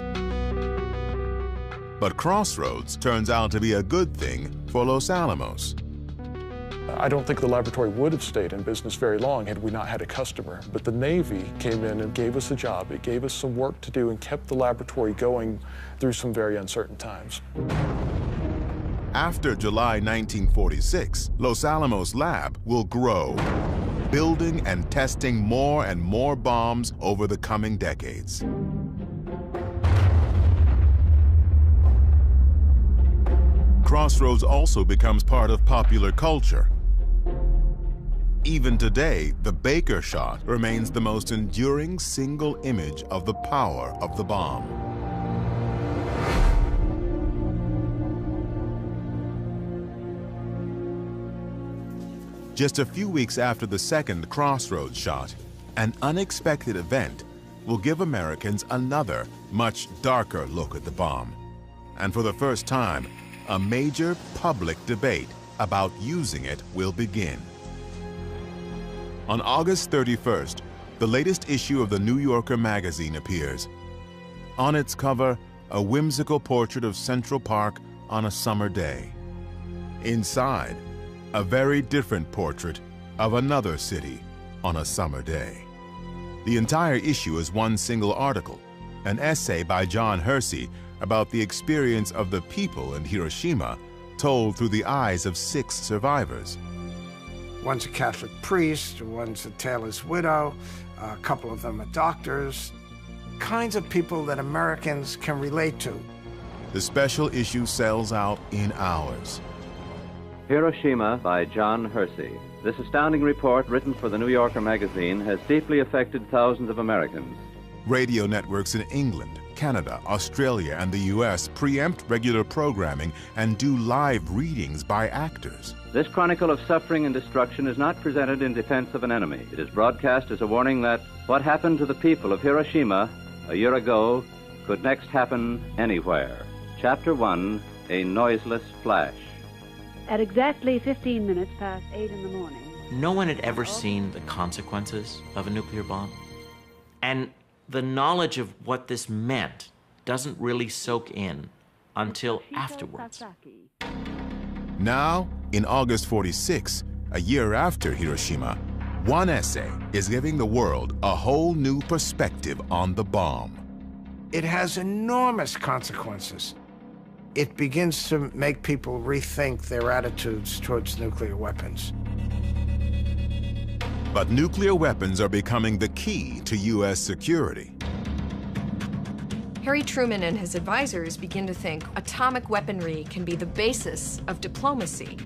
But Crossroads turns out to be a good thing for Los Alamos. I don't think the laboratory would have stayed in business very long had we not had a customer. But the Navy came in and gave us a job. It gave us some work to do and kept the laboratory going through some very uncertain times. After July 1946, Los Alamos Lab will grow, building and testing more and more bombs over the coming decades. Crossroads also becomes part of popular culture. Even today, the Baker shot remains the most enduring single image of the power of the bomb. Just a few weeks after the second Crossroads shot, an unexpected event will give Americans another, much darker look at the bomb. And for the first time, a major public debate about using it will begin. On August 31st, the latest issue of the New Yorker magazine appears. On its cover, a whimsical portrait of Central Park on a summer day. Inside, a very different portrait of another city on a summer day. The entire issue is one single article, an essay by John Hersey about the experience of the people in Hiroshima, told through the eyes of 6 survivors. One's a Catholic priest, one's a tailor's widow, a couple of them are doctors, kinds of people that Americans can relate to. The special issue sells out in hours. Hiroshima by John Hersey. This astounding report, written for the New Yorker magazine, has deeply affected thousands of Americans. Radio networks in England, Canada, Australia, and the U.S. preempt regular programming and do live readings by actors. This chronicle of suffering and destruction is not presented in defense of an enemy. It is broadcast as a warning that what happened to the people of Hiroshima a year ago could next happen anywhere. Chapter 1, A Noiseless Flash. At exactly 15 minutes past 8 in the morning. No one had ever seen the consequences of a nuclear bomb. And the knowledge of what this meant doesn't really soak in until afterwards. Now, in August 46, a year after Hiroshima, one essay is giving the world a whole new perspective on the bomb. It has enormous consequences. It begins to make people rethink their attitudes towards nuclear weapons. But nuclear weapons are becoming the key to U.S. security. Harry Truman and his advisors begin to think atomic weaponry can be the basis of diplomacy.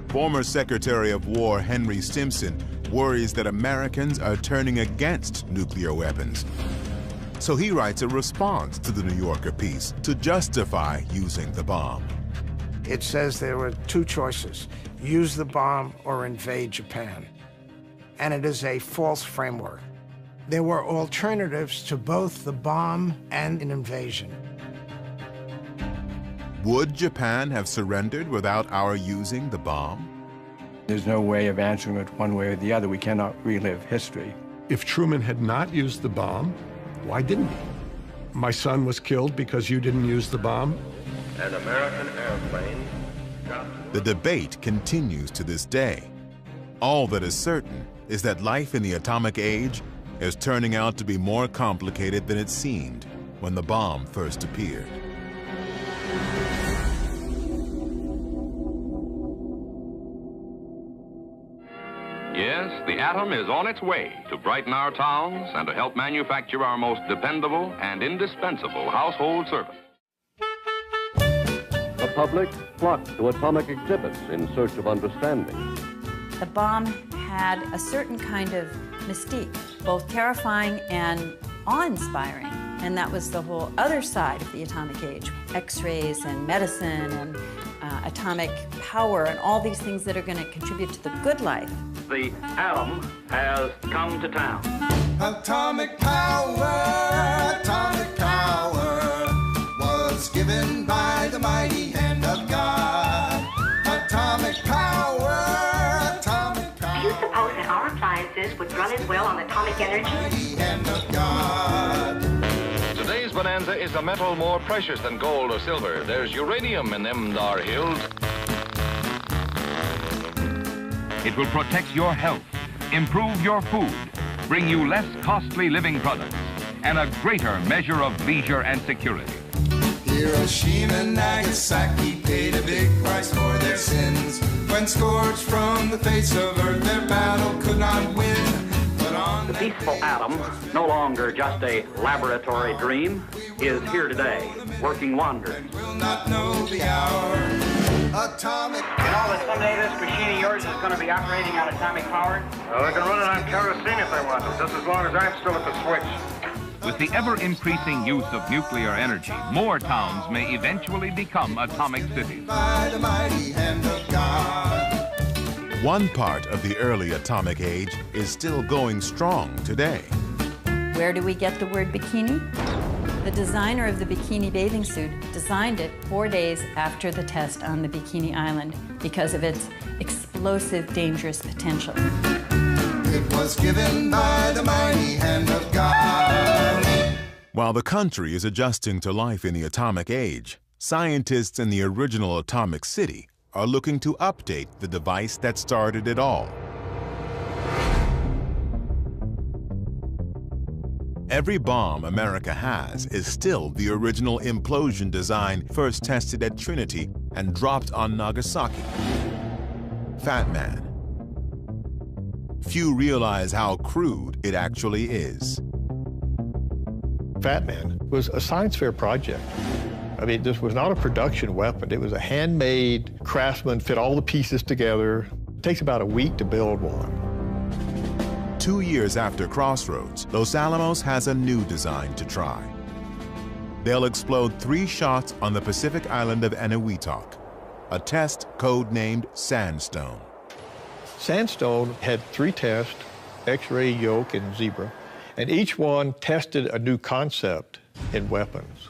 Former Secretary of War Henry Stimson worries that Americans are turning against nuclear weapons. So he writes a response to the New Yorker piece to justify using the bomb. It says there were 2 choices, use the bomb or invade Japan. And it is a false framework. There were alternatives to both the bomb and an invasion. Would Japan have surrendered without our using the bomb? There's no way of answering it one way or the other. We cannot relive history. If Truman had not used the bomb, why didn't he? My son was killed because you didn't use the bomb? An American airplane. The debate continues to this day. All that is certain is that life in the atomic age is turning out to be more complicated than it seemed when the bomb first appeared. Yes, the atom is on its way to brighten our towns and to help manufacture our most dependable and indispensable household servant. The public flocked to atomic exhibits in search of understanding. The bomb had a certain kind of mystique, both terrifying and awe-inspiring. And that was the whole other side of the atomic age. X-rays and medicine and atomic power and all these things that are going to contribute to the good life. The atom has come to town. Atomic power was given by the mighty hand of God. Atomic power, atomic power. Do you suppose that our appliances would run as well on atomic energy? Mighty hand of God. Today's bonanza is a metal more precious than gold or silver. There's uranium in them dar hills. It will protect your health, improve your food, bring you less costly living products, and a greater measure of leisure and security. Hiroshima and Nagasaki paid a big price for their sins. When scourged from the face of earth, their battle could not win. The peaceful atom, no longer just a laboratory dream, is here today, working wonders. Will not know the hour. Atomic You know that someday this machine of yours is going to be operating on atomic power? Well, they can run it on kerosene if they want to, just as long as I'm still at the switch. With the ever-increasing use of nuclear energy, more towns may eventually become atomic cities. by the mighty hand of God. One part of the early atomic age is still going strong today. Where do we get the word bikini? The designer of the bikini bathing suit designed it 4 days after the test on the Bikini Island because of its explosive, dangerous potential. It was given by the mighty hand of God. While the country is adjusting to life in the atomic age, scientists in the original atomic city are looking to update the device that started it all. Every bomb America has is still the original implosion design first tested at Trinity and dropped on Nagasaki. Fat Man. Few realize how crude it actually is. Fat Man was a science fair project. I mean, this was not a production weapon. It was a handmade, craftsman fit all the pieces together. It takes about a week to build one. 2 years after Crossroads, Los Alamos has a new design to try. They'll explode 3 shots on the Pacific island of Eniwetok, a test codenamed Sandstone. Sandstone had 3 tests, X-ray, yoke, and zebra, and each one tested a new concept in weapons.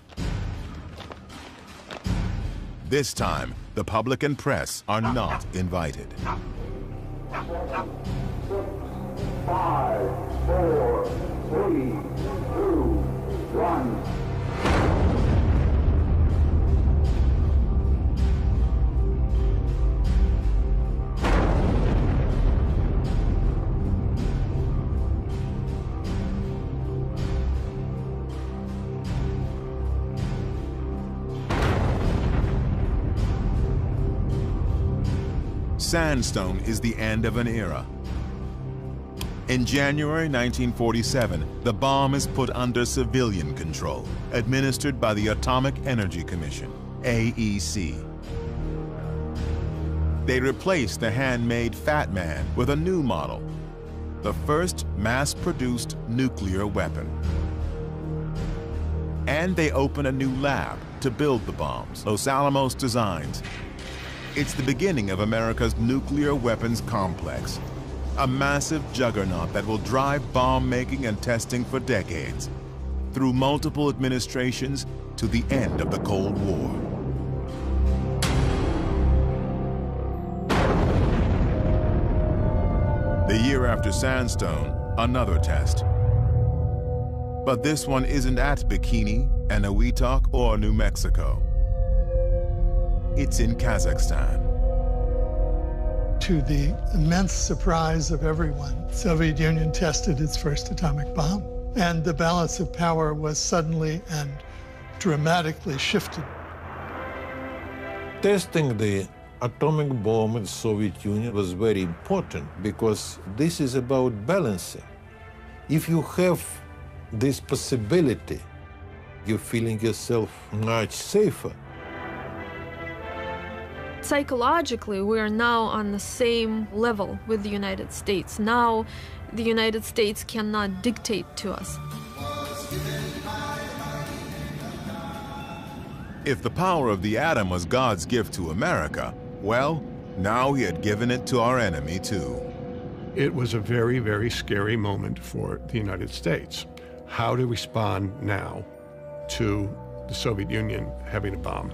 This time, the public and press are not invited. 5, 4, 3, 2, 1. Sandstone is the end of an era. In January 1947, the bomb is put under civilian control, administered by the Atomic Energy Commission, AEC. They replace the handmade Fat Man with a new model, the first mass-produced nuclear weapon. And they open a new lab to build the bombs Los Alamos designs. It's the beginning of America's nuclear weapons complex, a massive juggernaut that will drive bomb making and testing for decades, through multiple administrations to the end of the Cold War. The year after Sandstone, another test. But this one isn't at Bikini, Eniwetok, or New Mexico. It's in Kazakhstan. To the immense surprise of everyone, the Soviet Union tested its first atomic bomb, and the balance of power was suddenly and dramatically shifted. Testing the atomic bomb in the Soviet Union was very important because this is about balancing. If you have this possibility, you're feeling yourself much safer. Psychologically, we are now on the same level with the United States. Now, the United States cannot dictate to us. If the power of the atom was God's gift to America, well, now he had given it to our enemy too. It was a very, very scary moment for the United States. How to respond now to the Soviet Union having a bomb.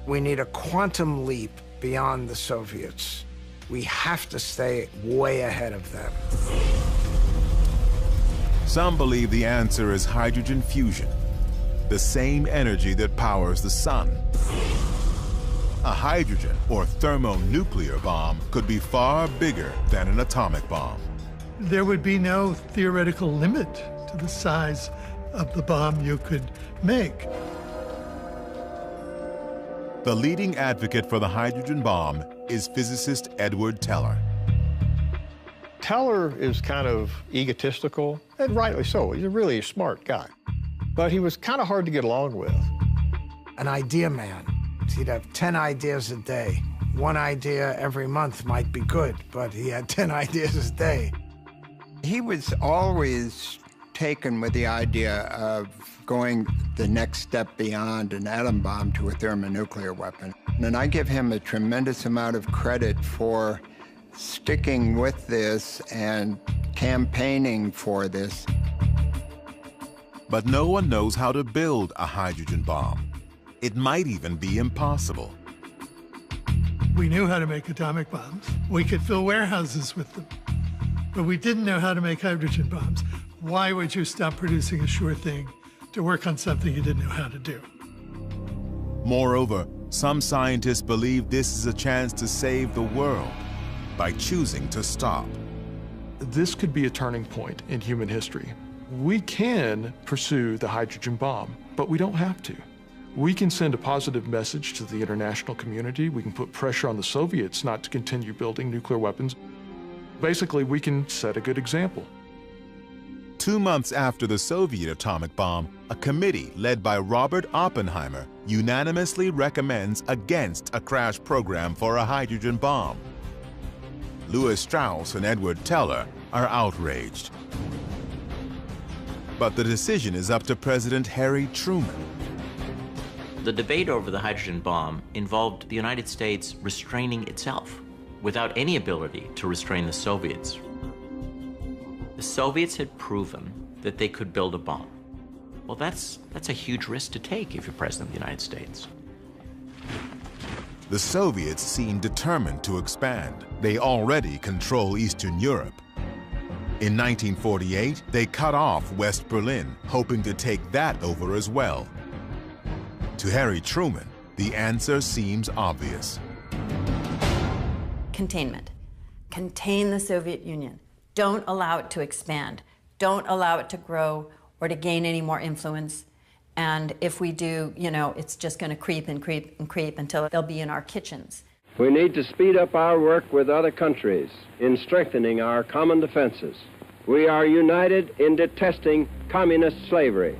We need a quantum leap beyond the Soviets. We have to stay way ahead of them. Some believe the answer is hydrogen fusion, the same energy that powers the sun. A hydrogen or thermonuclear bomb could be far bigger than an atomic bomb. There would be no theoretical limit to the size of the bomb you could make. The leading advocate for the hydrogen bomb is physicist Edward Teller. Teller is kind of egotistical, and rightly so. He's a really smart guy. But he was kind of hard to get along with. An idea man. He'd have 10 ideas a day. One idea every month might be good, but he had 10 ideas a day. He was always taken with the idea of going the next step beyond an atom bomb to a thermonuclear weapon. And I give him a tremendous amount of credit for sticking with this and campaigning for this. But no one knows how to build a hydrogen bomb. It might even be impossible. We knew how to make atomic bombs. We could fill warehouses with them. But we didn't know how to make hydrogen bombs. Why would you stop producing a sure thing to work on something you didn't know how to do? Moreover, some scientists believe this is a chance to save the world by choosing to stop. This could be a turning point in human history. We can pursue the hydrogen bomb, but we don't have to. We can send a positive message to the international community. We can put pressure on the Soviets not to continue building nuclear weapons. Basically, we can set a good example. 2 months after the Soviet atomic bomb, a committee led by Robert Oppenheimer unanimously recommends against a crash program for a hydrogen bomb. Lewis Strauss and Edward Teller are outraged. But the decision is up to President Harry Truman. The debate over the hydrogen bomb involved the United States restraining itself without any ability to restrain the Soviets. The Soviets had proven that they could build a bomb. Well, that's a huge risk to take if you're President of the United States. The Soviets seem determined to expand. They already control Eastern Europe. In 1948, they cut off West Berlin, hoping to take that over as well. To Harry Truman, the answer seems obvious. Containment. Contain the Soviet Union. Don't allow it to expand. Don't allow it to grow or to gain any more influence. And if we do, it's just going to creep and creep and creep until they'll be in our kitchens. We need to speed up our work with other countries in strengthening our common defenses. We are united in detesting communist slavery.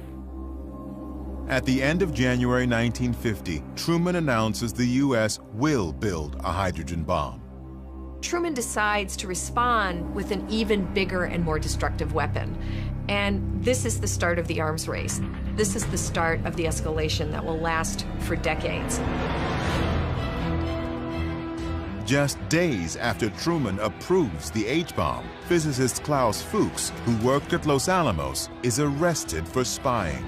At the end of January 1950, Truman announces the U.S. will build a hydrogen bomb. Truman decides to respond with an even bigger and more destructive weapon. And this is the start of the arms race. This is the start of the escalation that will last for decades. Just days after Truman approves the H-bomb, physicist Klaus Fuchs, who worked at Los Alamos, is arrested for spying.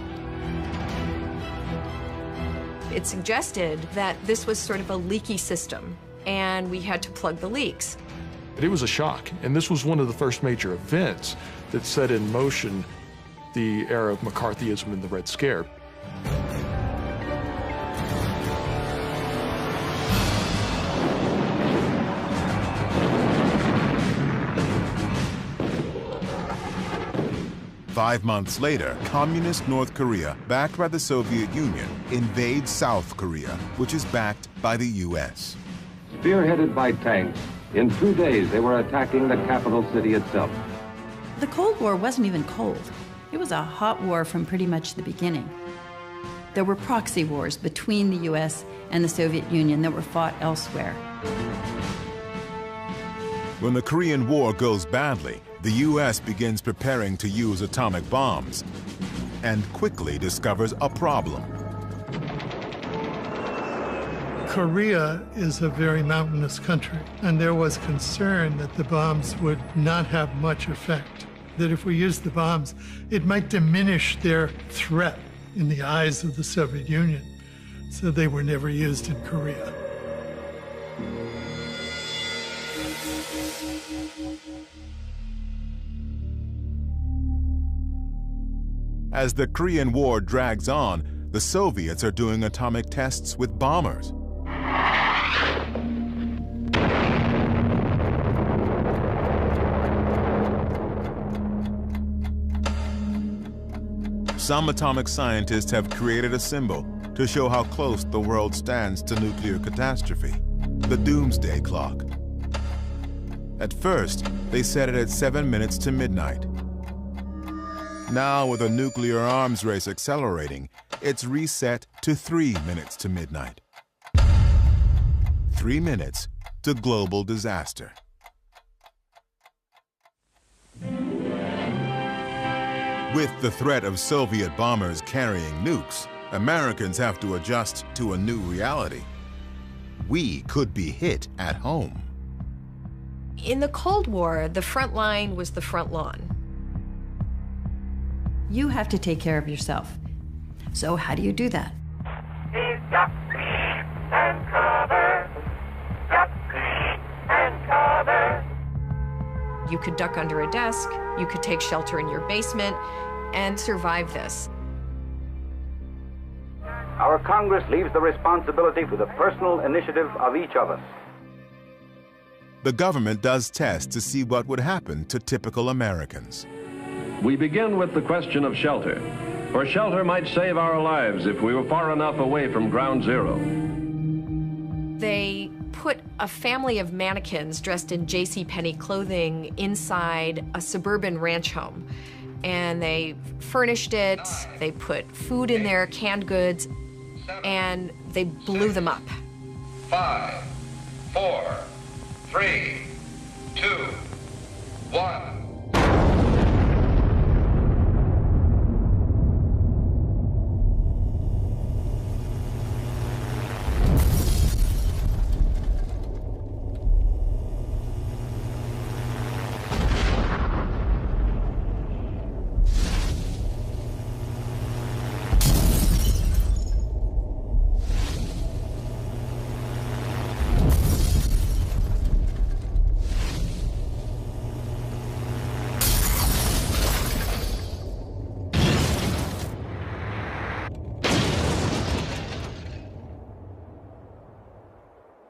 It suggested that this was sort of a leaky system, and we had to plug the leaks. It was a shock, and this was one of the first major events that set in motion the era of McCarthyism and the Red Scare. Five months later, communist North Korea, backed by the Soviet Union, invades South Korea, which is backed by the U.S. Spearheaded by tanks, in 2 days they were attacking the capital city itself. The Cold War wasn't even cold. It was a hot war from pretty much the beginning. There were proxy wars between the US and the Soviet Union that were fought elsewhere. When the Korean War goes badly, the US begins preparing to use atomic bombs and quickly discovers a problem. Korea is a very mountainous country, and there was concern that the bombs would not have much effect, that if we used the bombs, it might diminish their threat in the eyes of the Soviet Union, so they were never used in Korea. As the Korean War drags on, the Soviets are doing atomic tests with bombers. Some atomic scientists have created a symbol to show how close the world stands to nuclear catastrophe, the doomsday clock. At first, they set it at 7 minutes to midnight. Now, with a nuclear arms race accelerating, it's reset to 3 minutes to midnight. 3 minutes to global disaster. With the threat of Soviet bombers carrying nukes, Americans have to adjust to a new reality. We could be hit at home. In the Cold War, the front line was the front lawn. You have to take care of yourself. So how do you do that? And cover. And cover. You could duck under a desk, you could take shelter in your basement, and survive this. Our Congress leaves the responsibility for the personal initiative of each of us. The government does tests to see what would happen to typical Americans. We begin with the question of shelter, for shelter might save our lives if we were far enough away from ground zero. They put a family of mannequins dressed in JCPenney clothing inside a suburban ranch home. And they furnished it, they put food in there, canned goods, and they blew them up. 5, 4, 3, 2, 1.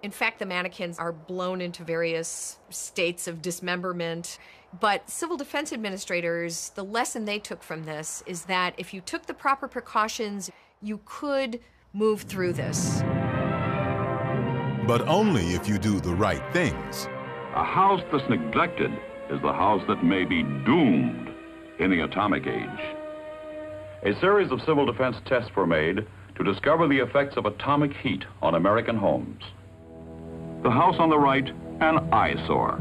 In fact, the mannequins are blown into various states of dismemberment. But civil defense administrators, the lesson they took from this is that if you took the proper precautions, you could move through this. But only if you do the right things. A house that's neglected is the house that may be doomed in the atomic age. A series of civil defense tests were made to discover the effects of atomic heat on American homes. The house on the right, an eyesore.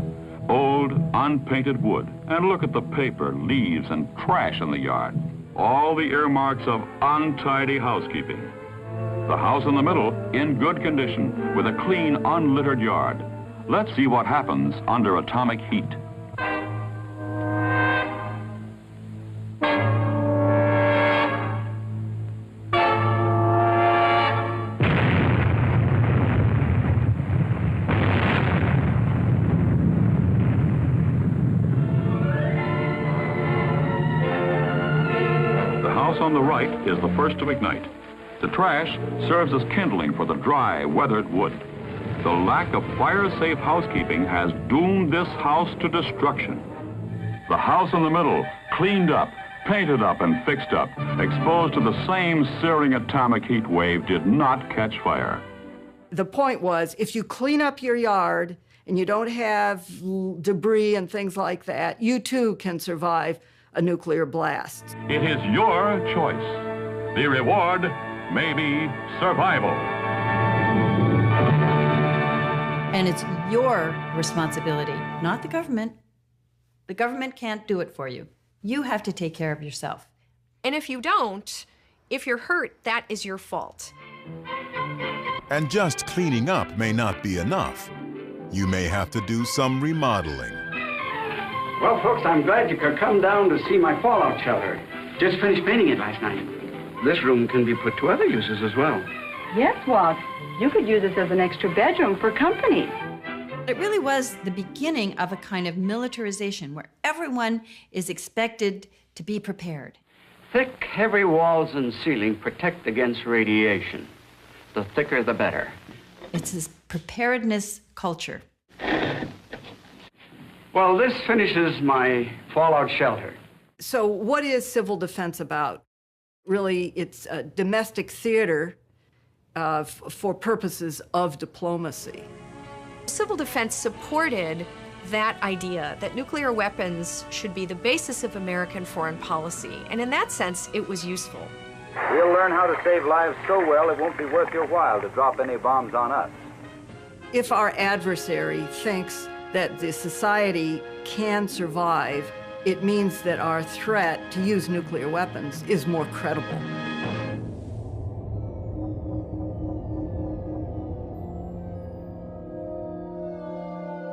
Old, unpainted wood. And look at the paper, leaves, and trash in the yard. All the earmarks of untidy housekeeping. The house in the middle, in good condition, with a clean, unlittered yard. Let's see what happens under atomic heat. On the right is the first to ignite. The trash serves as kindling for the dry, weathered wood. The lack of fire-safe housekeeping has doomed this house to destruction. The house in the middle, cleaned up, painted up, and fixed up, exposed to the same searing atomic heat wave, did not catch fire. The point was, if you clean up your yard and you don't have debris and things like that, you too can survive a nuclear blast. It is your choice. The reward may be survival. And it's your responsibility, not the government. The government can't do it for you. You have to take care of yourself. And if you don't, if you're hurt, that is your fault. And just cleaning up may not be enough. You may have to do some remodeling. Well, folks, I'm glad you could come down to see my fallout shelter. Just finished painting it last night. This room can be put to other uses as well. Yes, Walt. You could use this as an extra bedroom for company. It really was the beginning of a kind of militarization where everyone is expected to be prepared. Thick, heavy walls and ceiling protect against radiation. The thicker, the better. It's this preparedness culture. Well, this finishes my fallout shelter. So what is civil defense about? Really, it's a domestic theater for purposes of diplomacy. Civil defense supported that idea that nuclear weapons should be the basis of American foreign policy, and in that sense, it was useful. We'll learn how to save lives so well it won't be worth your while to drop any bombs on us. If our adversary thinks that the society can survive, it means that our threat to use nuclear weapons is more credible.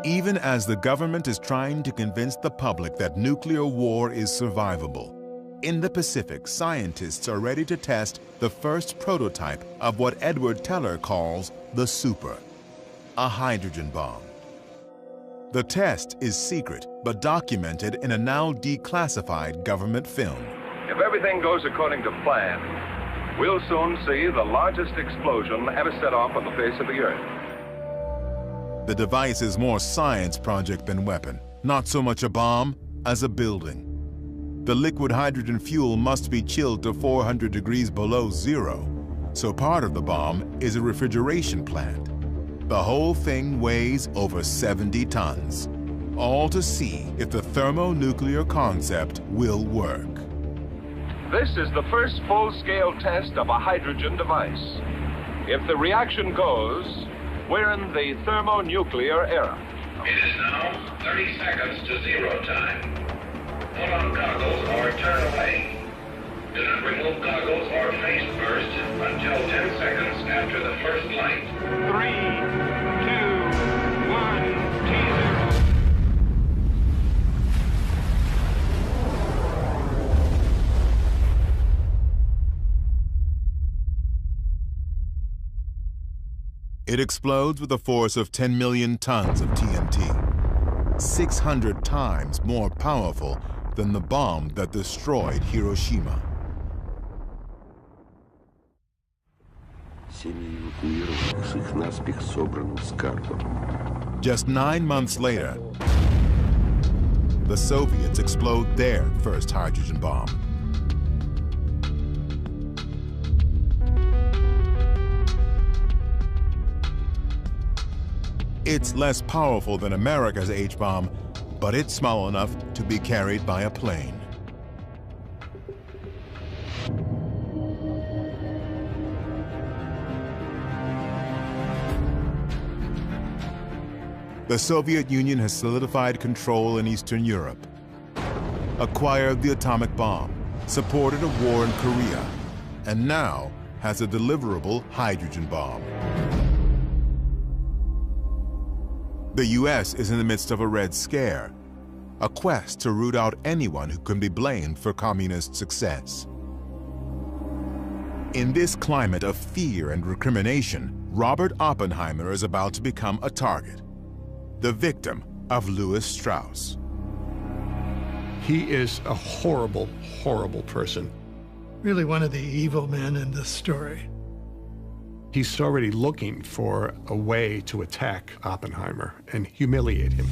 Even as the government is trying to convince the public that nuclear war is survivable, in the Pacific, scientists are ready to test the first prototype of what Edward Teller calls the super, a hydrogen bomb. The test is secret, but documented in a now declassified government film. If everything goes according to plan, we'll soon see the largest explosion ever set off on the face of the Earth. The device is more science project than weapon, not so much a bomb as a building. The liquid hydrogen fuel must be chilled to 400 degrees below zero, so part of the bomb is a refrigeration plant. The whole thing weighs over 70 tons, all to see if the thermonuclear concept will work. This is the first full-scale test of a hydrogen device. If the reaction goes, we're in the thermonuclear era. It is now 30 seconds to zero time. Put on goggles or turn away. Do not remove goggles or face first until 10 seconds after the first light. 3, 2, 1, T0. It explodes with a force of 10 million tons of TNT, 600 times more powerful than the bomb that destroyed Hiroshima. Just 9 months later, the Soviets explode their first hydrogen bomb. It's less powerful than America's H-bomb, but it's small enough to be carried by a plane. The Soviet Union has solidified control in Eastern Europe, acquired the atomic bomb, supported a war in Korea, and now has a deliverable hydrogen bomb. The U.S. is in the midst of a Red Scare, a quest to root out anyone who can be blamed for communist success. In this climate of fear and recrimination, Robert Oppenheimer is about to become a target, the victim of Louis Strauss. He is a horrible, horrible person. Really one of the evil men in this story. He's already looking for a way to attack Oppenheimer and humiliate him.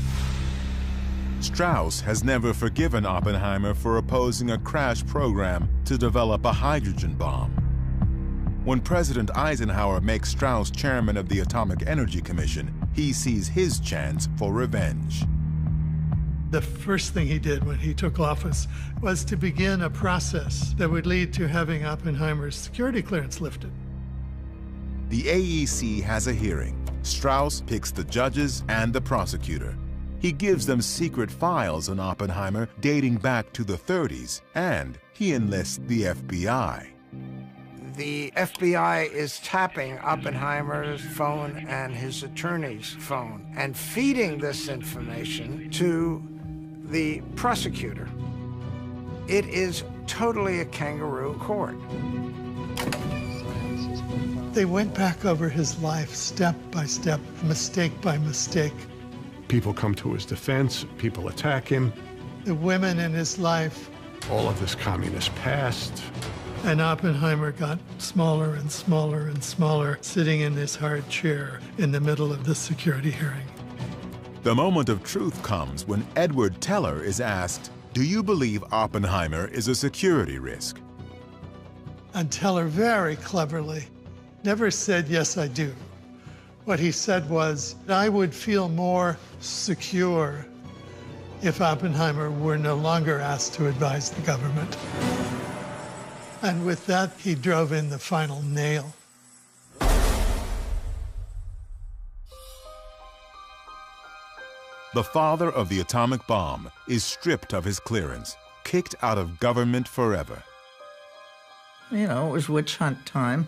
Strauss has never forgiven Oppenheimer for opposing a crash program to develop a hydrogen bomb. When President Eisenhower makes Strauss chairman of the Atomic Energy Commission, he sees his chance for revenge. The first thing he did when he took office was to begin a process that would lead to having Oppenheimer's security clearance lifted. The AEC has a hearing. Strauss picks the judges and the prosecutor. He gives them secret files on Oppenheimer dating back to the 30s, and he enlists the FBI. The FBI is tapping Oppenheimer's phone and his attorney's phone and feeding this information to the prosecutor. It is totally a kangaroo court. They went back over his life step by step, mistake by mistake. People come to his defense, people attack him. The women in his life. All of this communist past. And Oppenheimer got smaller and smaller and smaller, sitting in this hard chair in the middle of the security hearing. The moment of truth comes when Edward Teller is asked, "Do you believe Oppenheimer is a security risk?" And Teller very cleverly never said, "Yes, I do." What he said was, "I would feel more secure if Oppenheimer were no longer asked to advise the government." And with that, he drove in the final nail. The father of the atomic bomb is stripped of his clearance, kicked out of government forever. You know, it was witch hunt time.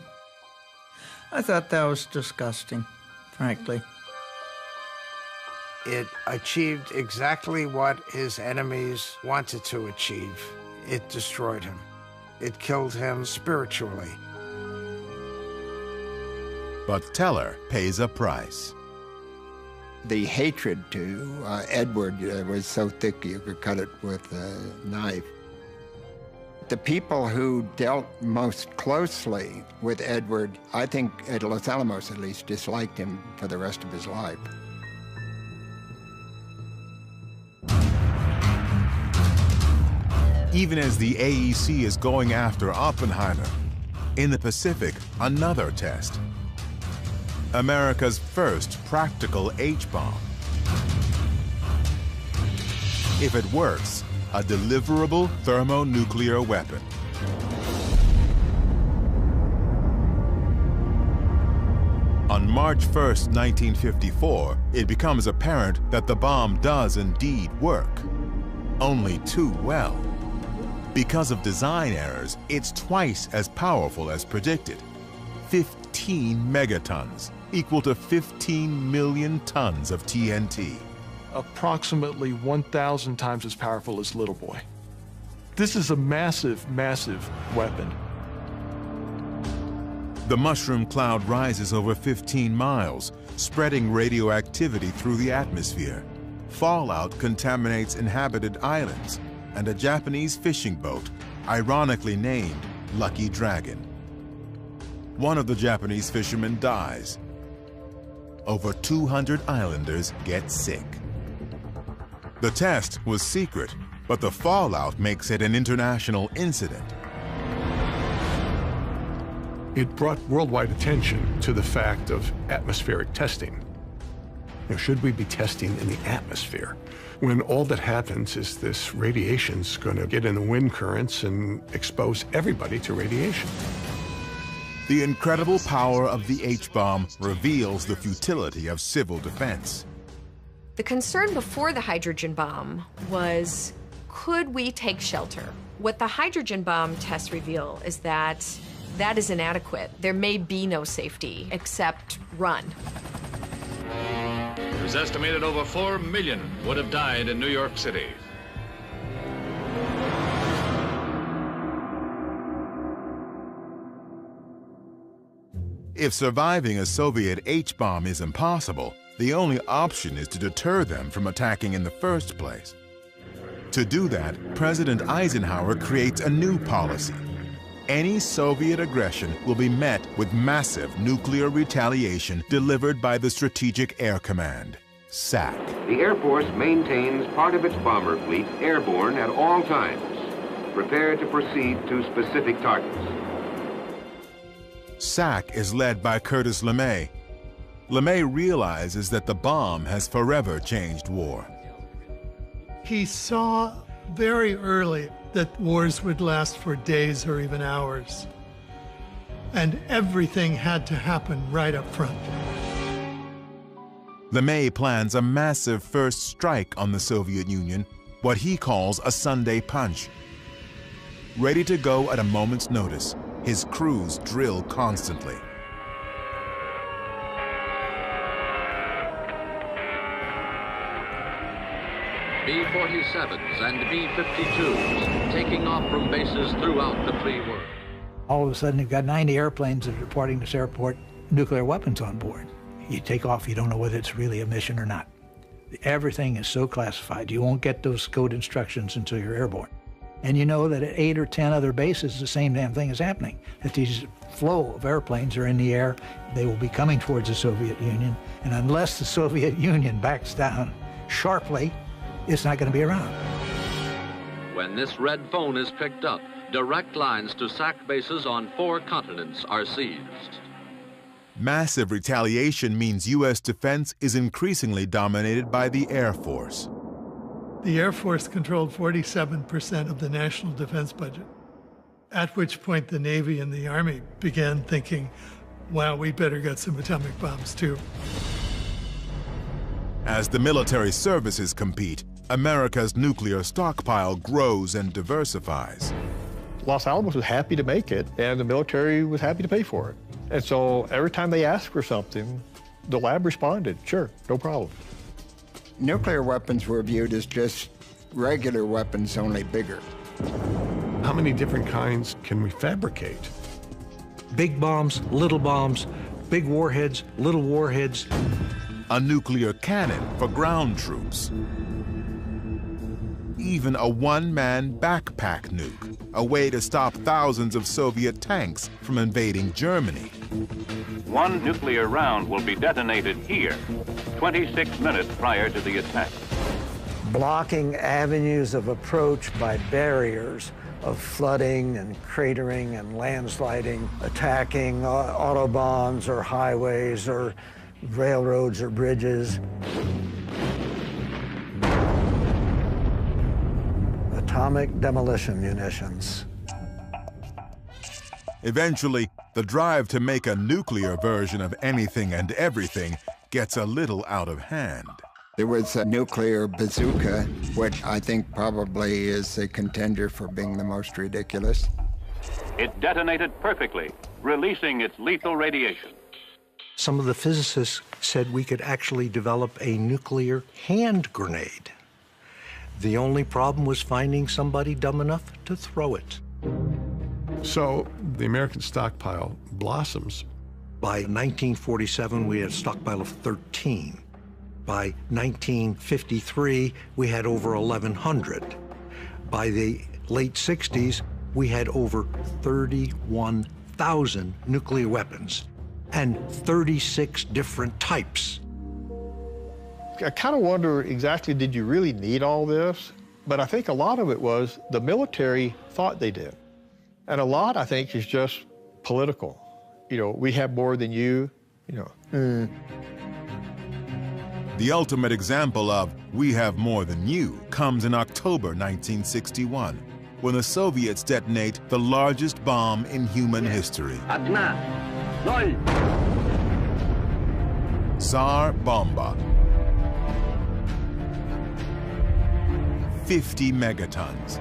I thought that was disgusting, frankly. It achieved exactly what his enemies wanted to achieve. It destroyed him. It killed him spiritually. But Teller pays a price. The hatred to Edward was so thick you could cut it with a knife. The people who dealt most closely with Edward, I think at Los Alamos at least, disliked him for the rest of his life. Even as the AEC is going after Oppenheimer, in the Pacific, another test. America's first practical H-bomb. If it works, a deliverable thermonuclear weapon. On March 1st, 1954, it becomes apparent that the bomb does indeed work. Only too well. Because of design errors, it's twice as powerful as predicted. 15 megatons, equal to 15 million tons of TNT. Approximately 1,000 times as powerful as Little Boy. This is a massive, massive weapon. The mushroom cloud rises over 15 miles, spreading radioactivity through the atmosphere. Fallout contaminates inhabited islands, and a Japanese fishing boat, ironically named Lucky Dragon. One of the Japanese fishermen dies. Over 200 islanders get sick. The test was secret, but the fallout makes it an international incident. It brought worldwide attention to the fact of atmospheric testing. Now, should we be testing in the atmosphere? When all that happens is this radiation's going to get in the wind currents and expose everybody to radiation. The incredible power of the H-bomb reveals the futility of civil defense. The concern before the hydrogen bomb was, could we take shelter? What the hydrogen bomb tests reveal is that that is inadequate. There may be no safety except run. It was estimated over 4 million would have died in New York City. If surviving a Soviet H-bomb is impossible, the only option is to deter them from attacking in the first place. To do that, President Eisenhower creates a new policy. Any Soviet aggression will be met with massive nuclear retaliation delivered by the Strategic Air Command, SAC. The Air Force maintains part of its bomber fleet airborne at all times, prepared to proceed to specific targets. SAC is led by Curtis LeMay. LeMay realizes that the bomb has forever changed war. He saw very early that wars would last for days or even hours, and everything had to happen right up front. LeMay plans a massive first strike on the Soviet Union, what he calls a Sunday punch. Ready to go at a moment's notice, his crews drill constantly. B-47s and B-52s taking off from bases throughout the free world. All of a sudden, you've got 90 airplanes that are reporting this airport, nuclear weapons on board. You take off, you don't know whether it's really a mission or not. Everything is so classified. You won't get those code instructions until you're airborne. And you know that at 8 or 10 other bases, the same damn thing is happening. That these flow of airplanes are in the air, they will be coming towards the Soviet Union, and unless the Soviet Union backs down sharply, it's not going to be around. When this red phone is picked up, direct lines to SAC bases on 4 continents are seized. Massive retaliation means U.S. defense is increasingly dominated by the Air Force. The Air Force controlled 47% of the national defense budget, at which point the Navy and the Army began thinking, wow, we better get some atomic bombs too. As the military services compete, America's nuclear stockpile grows and diversifies. Los Alamos was happy to make it, and the military was happy to pay for it. And so every time they asked for something, the lab responded, sure, no problem. Nuclear weapons were viewed as just regular weapons, only bigger. How many different kinds can we fabricate? Big bombs, big warheads, little warheads. A nuclear cannon for ground troops. Even a one-man backpack nuke, a way to stop thousands of Soviet tanks from invading Germany. One nuclear round will be detonated here, 26 minutes prior to the attack. Blocking avenues of approach by barriers of flooding and cratering and landsliding, attacking autobahns or highways or railroads or bridges. Atomic demolition munitions. Eventually, the drive to make a nuclear version of anything and everything gets a little out of hand. There was a nuclear bazooka, which I think probably is a contender for being the most ridiculous. It detonated perfectly, releasing its lethal radiation. Some of the physicists said we could actually develop a nuclear hand grenade. The only problem was finding somebody dumb enough to throw it. So the American stockpile blossoms. By 1947, we had a stockpile of 13. By 1953, we had over 1,100. By the late 60s, we had over 31,000 nuclear weapons and 36 different types. I kind of wonder exactly, did you really need all this? But I think a lot of it was the military thought they did. And a lot, I think, is just political. You know, we have more than you, you know. The ultimate example of we have more than you comes in October 1961, when the Soviets detonate the largest bomb in human history. Tsar Bomba. 50 megatons.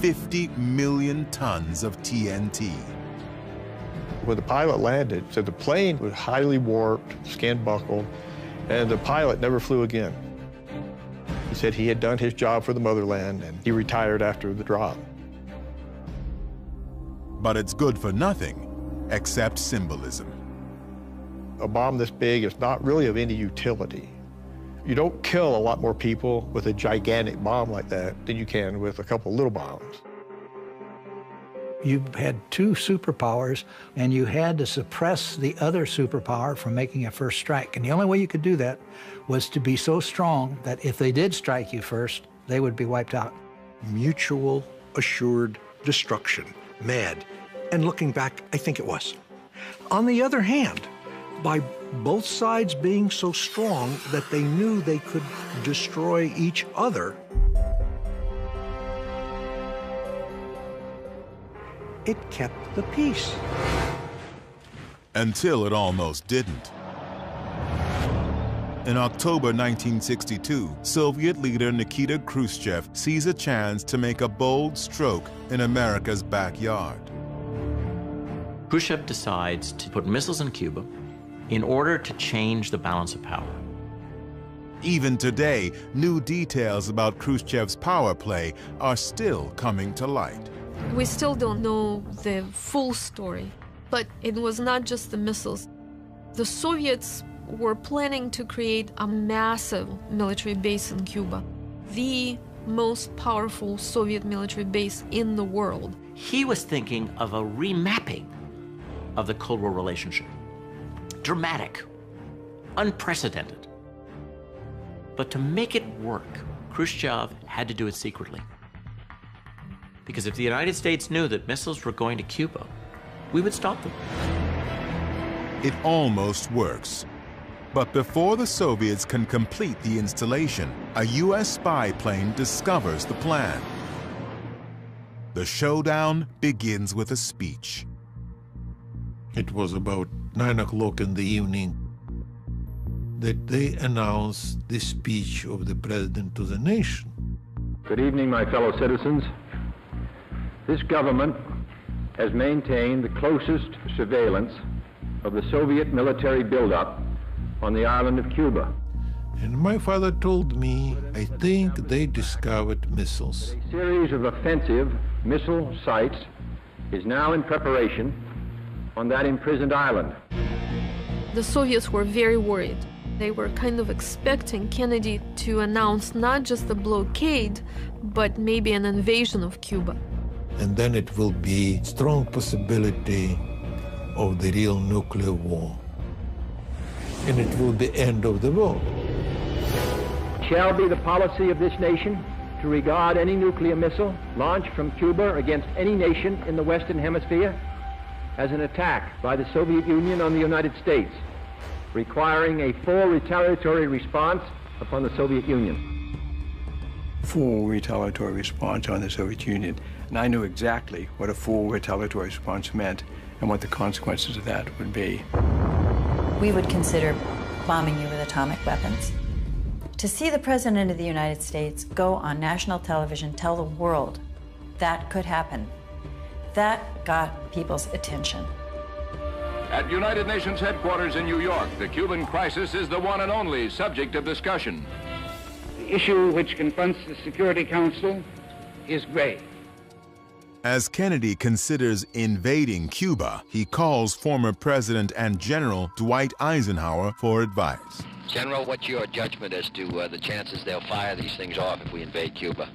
50 million tons of TNT. When the pilot landed, so the plane was highly warped, skin buckled, and the pilot never flew again. He said he had done his job for the motherland, and he retired after the drop. But it's good for nothing, except symbolism. A bomb this big is not really of any utility. You don't kill a lot more people with a gigantic bomb like that than you can with a couple little bombs. You had two superpowers, and you had to suppress the other superpower from making a first strike. And the only way you could do that was to be so strong that if they did strike you first, they would be wiped out. Mutual assured destruction. Mad. And looking back, I think it was. On the other hand, by both sides being so strong that they knew they could destroy each other, it kept the peace. Until it almost didn't. In October 1962, Soviet leader Nikita Khrushchev sees a chance to make a bold stroke in America's backyard. Khrushchev decides to put missiles in Cuba in order to change the balance of power. Even today, new details about Khrushchev's power play are still coming to light. We still don't know the full story, but it was not just the missiles. The Soviets were planning to create a massive military base in Cuba, the most powerful Soviet military base in the world. He was thinking of a remapping of the Cold War relationship. Dramatic, unprecedented. But to make it work, Khrushchev had to do it secretly. Because if the United States knew that missiles were going to Cuba, we would stop them. It almost works. But before the Soviets can complete the installation, a U.S. spy plane discovers the plan. The showdown begins with a speech. It was about 9 o'clock in the evening that they announced the speech of the president to the nation. Good evening, my fellow citizens. This government has maintained the closest surveillance of the Soviet military buildup on the island of Cuba. And my father told me, I think they discovered missiles. A series of offensive missile sites is now in preparation on that imprisoned island. The Soviets were very worried. They were kind of expecting Kennedy to announce not just a blockade, but maybe an invasion of Cuba. And then it will be strong possibility of the real nuclear war. And it will be end of the world. Shall be the policy of this nation to regard any nuclear missile launched from Cuba against any nation in the Western Hemisphere as an attack by the Soviet Union on the United States, requiring a full retaliatory response upon the Soviet Union. Full retaliatory response on the Soviet Union. And I knew exactly what a full retaliatory response meant and what the consequences of that would be. We would consider bombing you with atomic weapons. To see the President of the United States go on national television, tell the world that could happen, that got people's attention. At United Nations headquarters in New York, the Cuban crisis is the one and only subject of discussion. The issue which confronts the Security Council is grave. As Kennedy considers invading Cuba, he calls former President and General Dwight Eisenhower for advice. General, what's your judgment as to the chances they'll fire these things off if we invade Cuba?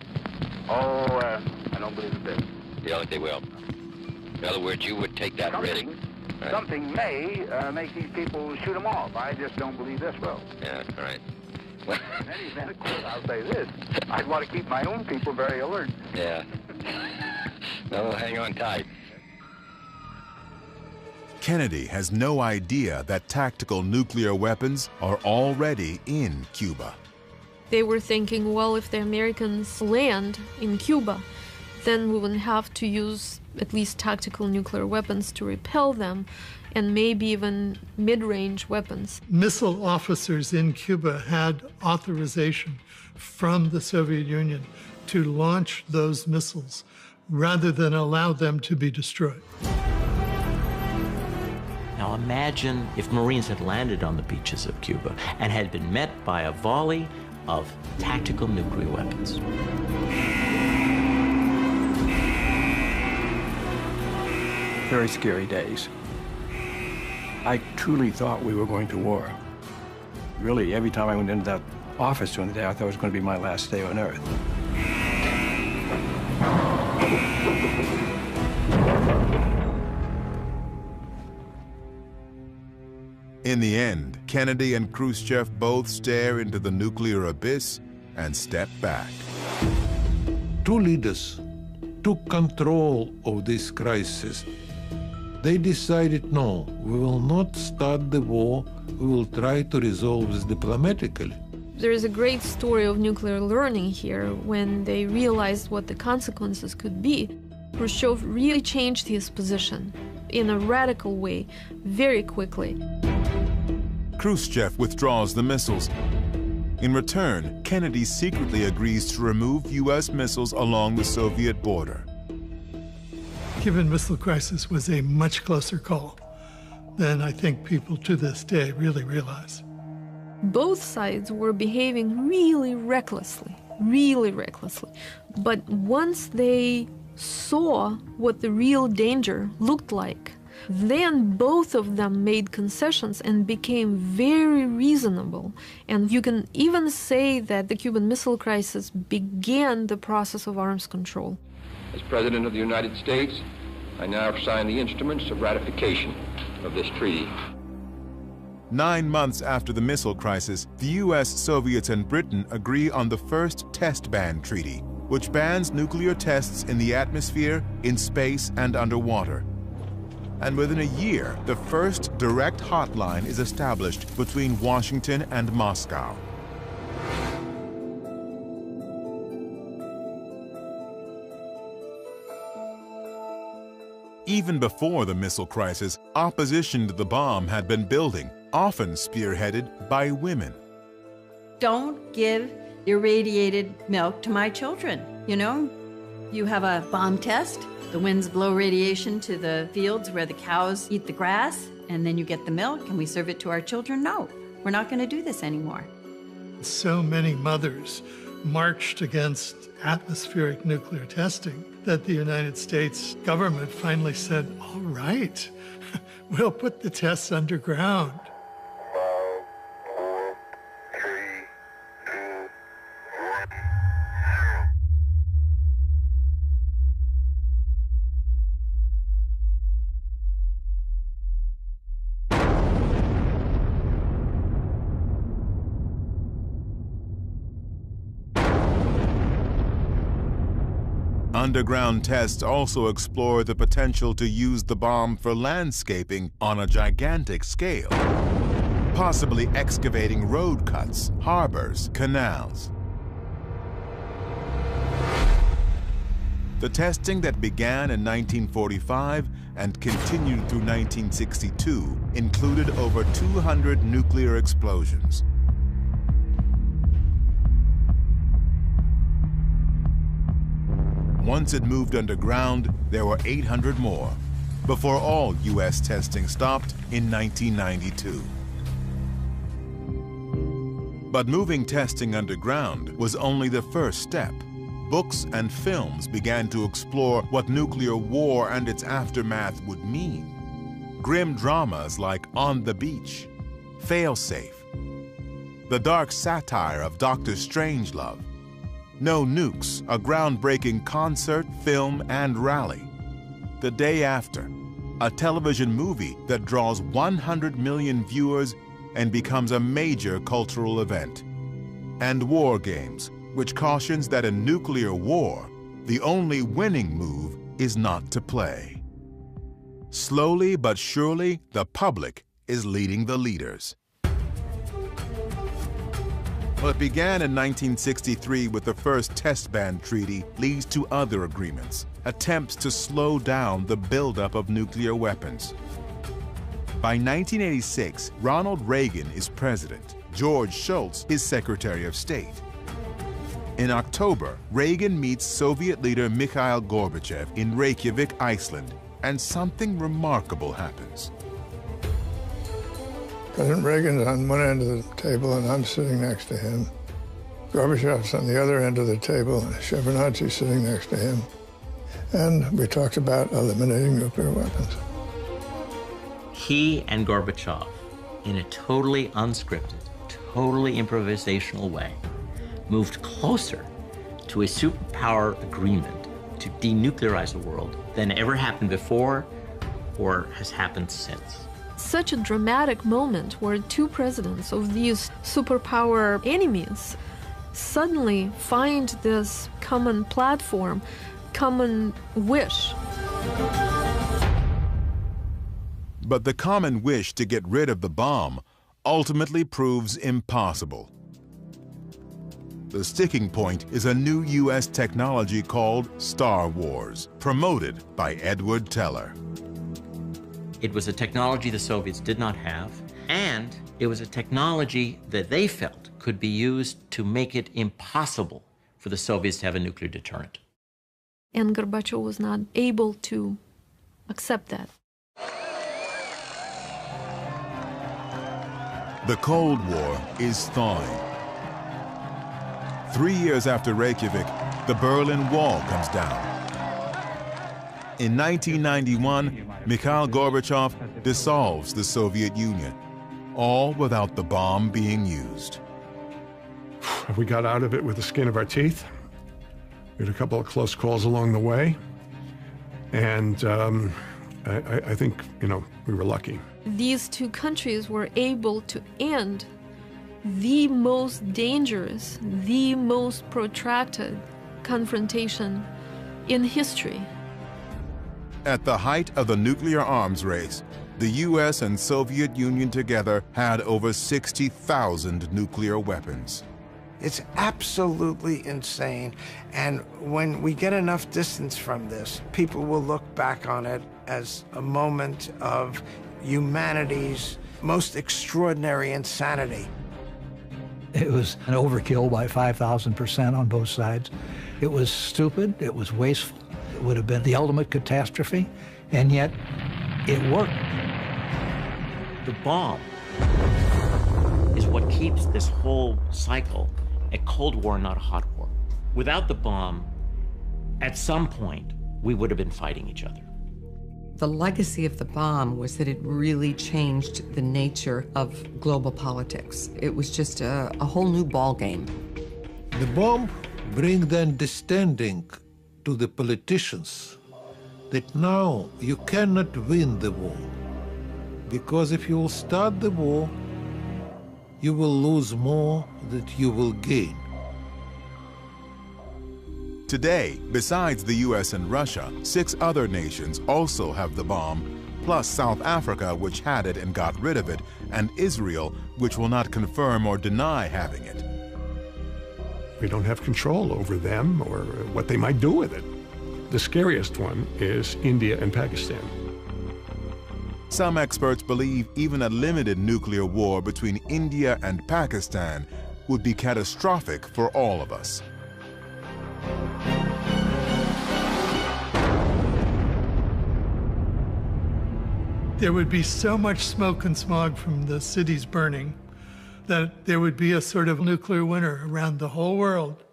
I don't believe a bit. You don't think they will? In other words, you would take that risk. Right. Something may make these people shoot them off. I just don't believe this will. Yeah, all right. In any event, of course, I'll say this. I'd want to keep my own people very alert. Yeah. No, hang on tight. Kennedy has no idea that tactical nuclear weapons are already in Cuba. They were thinking, well, if the Americans land in Cuba, then we wouldn't have to use at least tactical nuclear weapons to repel them, and maybe even mid-range weapons. Missile officers in Cuba had authorization from the Soviet Union to launch those missiles rather than allow them to be destroyed. Now imagine if Marines had landed on the beaches of Cuba and had been met by a volley of tactical nuclear weapons. Very scary days. I truly thought we were going to war. Really, every time I went into that office during the day, I thought it was going to be my last day on Earth. In the end, Kennedy and Khrushchev both stare into the nuclear abyss and step back. Two leaders took control of this crisis. They decided, no, we will not start the war, we will try to resolve this diplomatically. There is a great story of nuclear learning here. When they realized what the consequences could be, Khrushchev really changed his position in a radical way, very quickly. Khrushchev withdraws the missiles. In return, Kennedy secretly agrees to remove U.S. missiles along the Soviet border. Cuban Missile Crisis was a much closer call than I think people to this day really realize. Both sides were behaving really recklessly. But once they saw what the real danger looked like, then both of them made concessions and became very reasonable. And you can even say that the Cuban Missile Crisis began the process of arms control. As President of the United States, I now sign the instruments of ratification of this treaty. 9 months after the missile crisis, the U.S., Soviets, and Britain agree on the first Test Ban Treaty, which bans nuclear tests in the atmosphere, in space, and underwater. And within a year, the first direct hotline is established between Washington and Moscow. Even before the missile crisis, opposition to the bomb had been building, often spearheaded by women. Don't give irradiated milk to my children, you know? You have a bomb test, the winds blow radiation to the fields where the cows eat the grass, and then you get the milk and we serve it to our children. No, we're not going to do this anymore. So many mothers marched against atmospheric nuclear testing that the United States government finally said, all right, we'll put the tests underground. Underground tests also explore the potential to use the bomb for landscaping on a gigantic scale, possibly excavating road cuts, harbors, canals. The testing that began in 1945 and continued through 1962 included over 200 nuclear explosions. Once it moved underground, there were 800 more, before all U.S. testing stopped in 1992. But moving testing underground was only the first step. Books and films began to explore what nuclear war and its aftermath would mean. Grim dramas like On the Beach, Failsafe, the dark satire of Dr. Strangelove, No Nukes, a groundbreaking concert, film, and rally. The Day After, a television movie that draws 100 million viewers and becomes a major cultural event. And War Games, which cautions that in nuclear war, the only winning move is not to play. Slowly but surely, the public is leading the leaders. What began in 1963 with the first Test Ban Treaty leads to other agreements, attempts to slow down the buildup of nuclear weapons. By 1986, Ronald Reagan is president, George Shultz is Secretary of State. In October, Reagan meets Soviet leader Mikhail Gorbachev in Reykjavik, Iceland, and something remarkable happens. President Reagan's on one end of the table, and I'm sitting next to him. Gorbachev's on the other end of the table, and Shevardnadze's sitting next to him. And we talked about eliminating nuclear weapons. He and Gorbachev, in a totally unscripted, totally improvisational way, moved closer to a superpower agreement to denuclearize the world than ever happened before or has happened since. Such a dramatic moment where two presidents of these superpower enemies suddenly find this common platform, common wish. But the common wish to get rid of the bomb ultimately proves impossible. The sticking point is a new U.S. technology called Star Wars, promoted by Edward Teller. It was a technology the Soviets did not have, and it was a technology that they felt could be used to make it impossible for the Soviets to have a nuclear deterrent. And Gorbachev was not able to accept that. The Cold War is thawing. 3 years after Reykjavik, the Berlin Wall comes down. In 1991, Mikhail Gorbachev dissolves the Soviet Union, all without the bomb being used. We got out of it with the skin of our teeth. We had a couple of close calls along the way. And I think, we were lucky. These two countries were able to end the most dangerous, the most protracted confrontation in history. At the height of the nuclear arms race, the U.S. and Soviet Union together had over 60,000 nuclear weapons. It's absolutely insane. And when we get enough distance from this, people will look back on it as a moment of humanity's most extraordinary insanity. It was an overkill by 5,000% on both sides. It was stupid, it was wasteful, it would have been the ultimate catastrophe, and yet it worked. The bomb is what keeps this whole cycle a Cold War, not a hot war. Without the bomb, at some point, we would have been fighting each other. The legacy of the bomb was that it really changed the nature of global politics. It was just a whole new ball game. The bomb brings the understanding to the politicians that now you cannot win the war, because if you will start the war, you will lose more than you will gain. Today, besides the U.S. and Russia, 6 other nations also have the bomb, plus South Africa, which had it and got rid of it, and Israel, which will not confirm or deny having it. We don't have control over them or what they might do with it. The scariest one is India and Pakistan. Some experts believe even a limited nuclear war between India and Pakistan would be catastrophic for all of us. There would be so much smoke and smog from the cities burning that there would be a sort of nuclear winter around the whole world,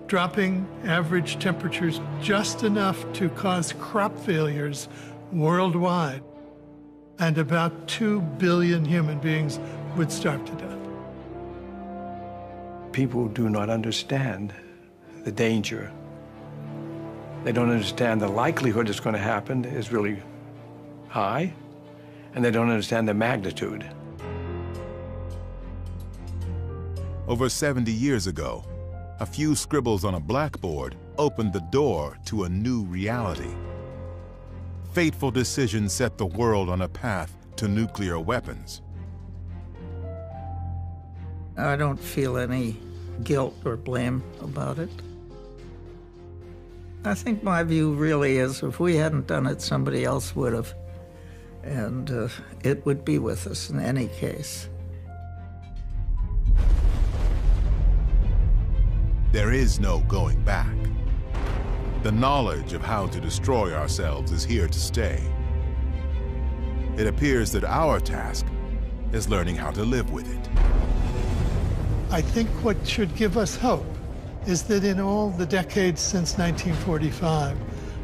dropping average temperatures just enough to cause crop failures worldwide. And about 2 billion human beings would starve to death. People do not understand the danger. They don't understand the likelihood it's going to happen is really high, and they don't understand the magnitude. Over 70 years ago, a few scribbles on a blackboard opened the door to a new reality. Fateful decisions set the world on a path to nuclear weapons. I don't feel any guilt or blame about it. I think my view really is if we hadn't done it, somebody else would have. And it would be with us in any case. There is no going back. The knowledge of how to destroy ourselves is here to stay. It appears that our task is learning how to live with it. I think what should give us hope is that in all the decades since 1945,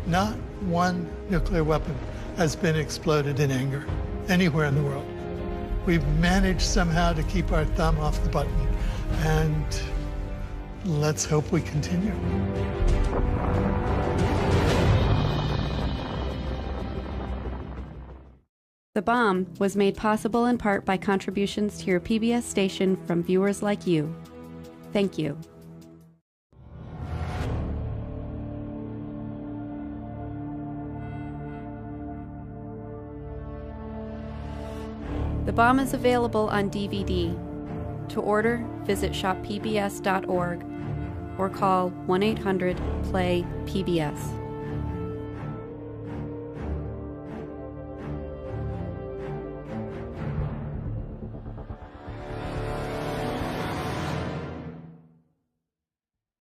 not one nuclear weapon has been exploded in anger anywhere in the world. We've managed somehow to keep our thumb off the button, and let's hope we continue. The Bomb was made possible in part by contributions to your PBS station from viewers like you. Thank you. The Bomb is available on DVD. To order, visit shoppbs.org or call 1-800-PLAY-PBS.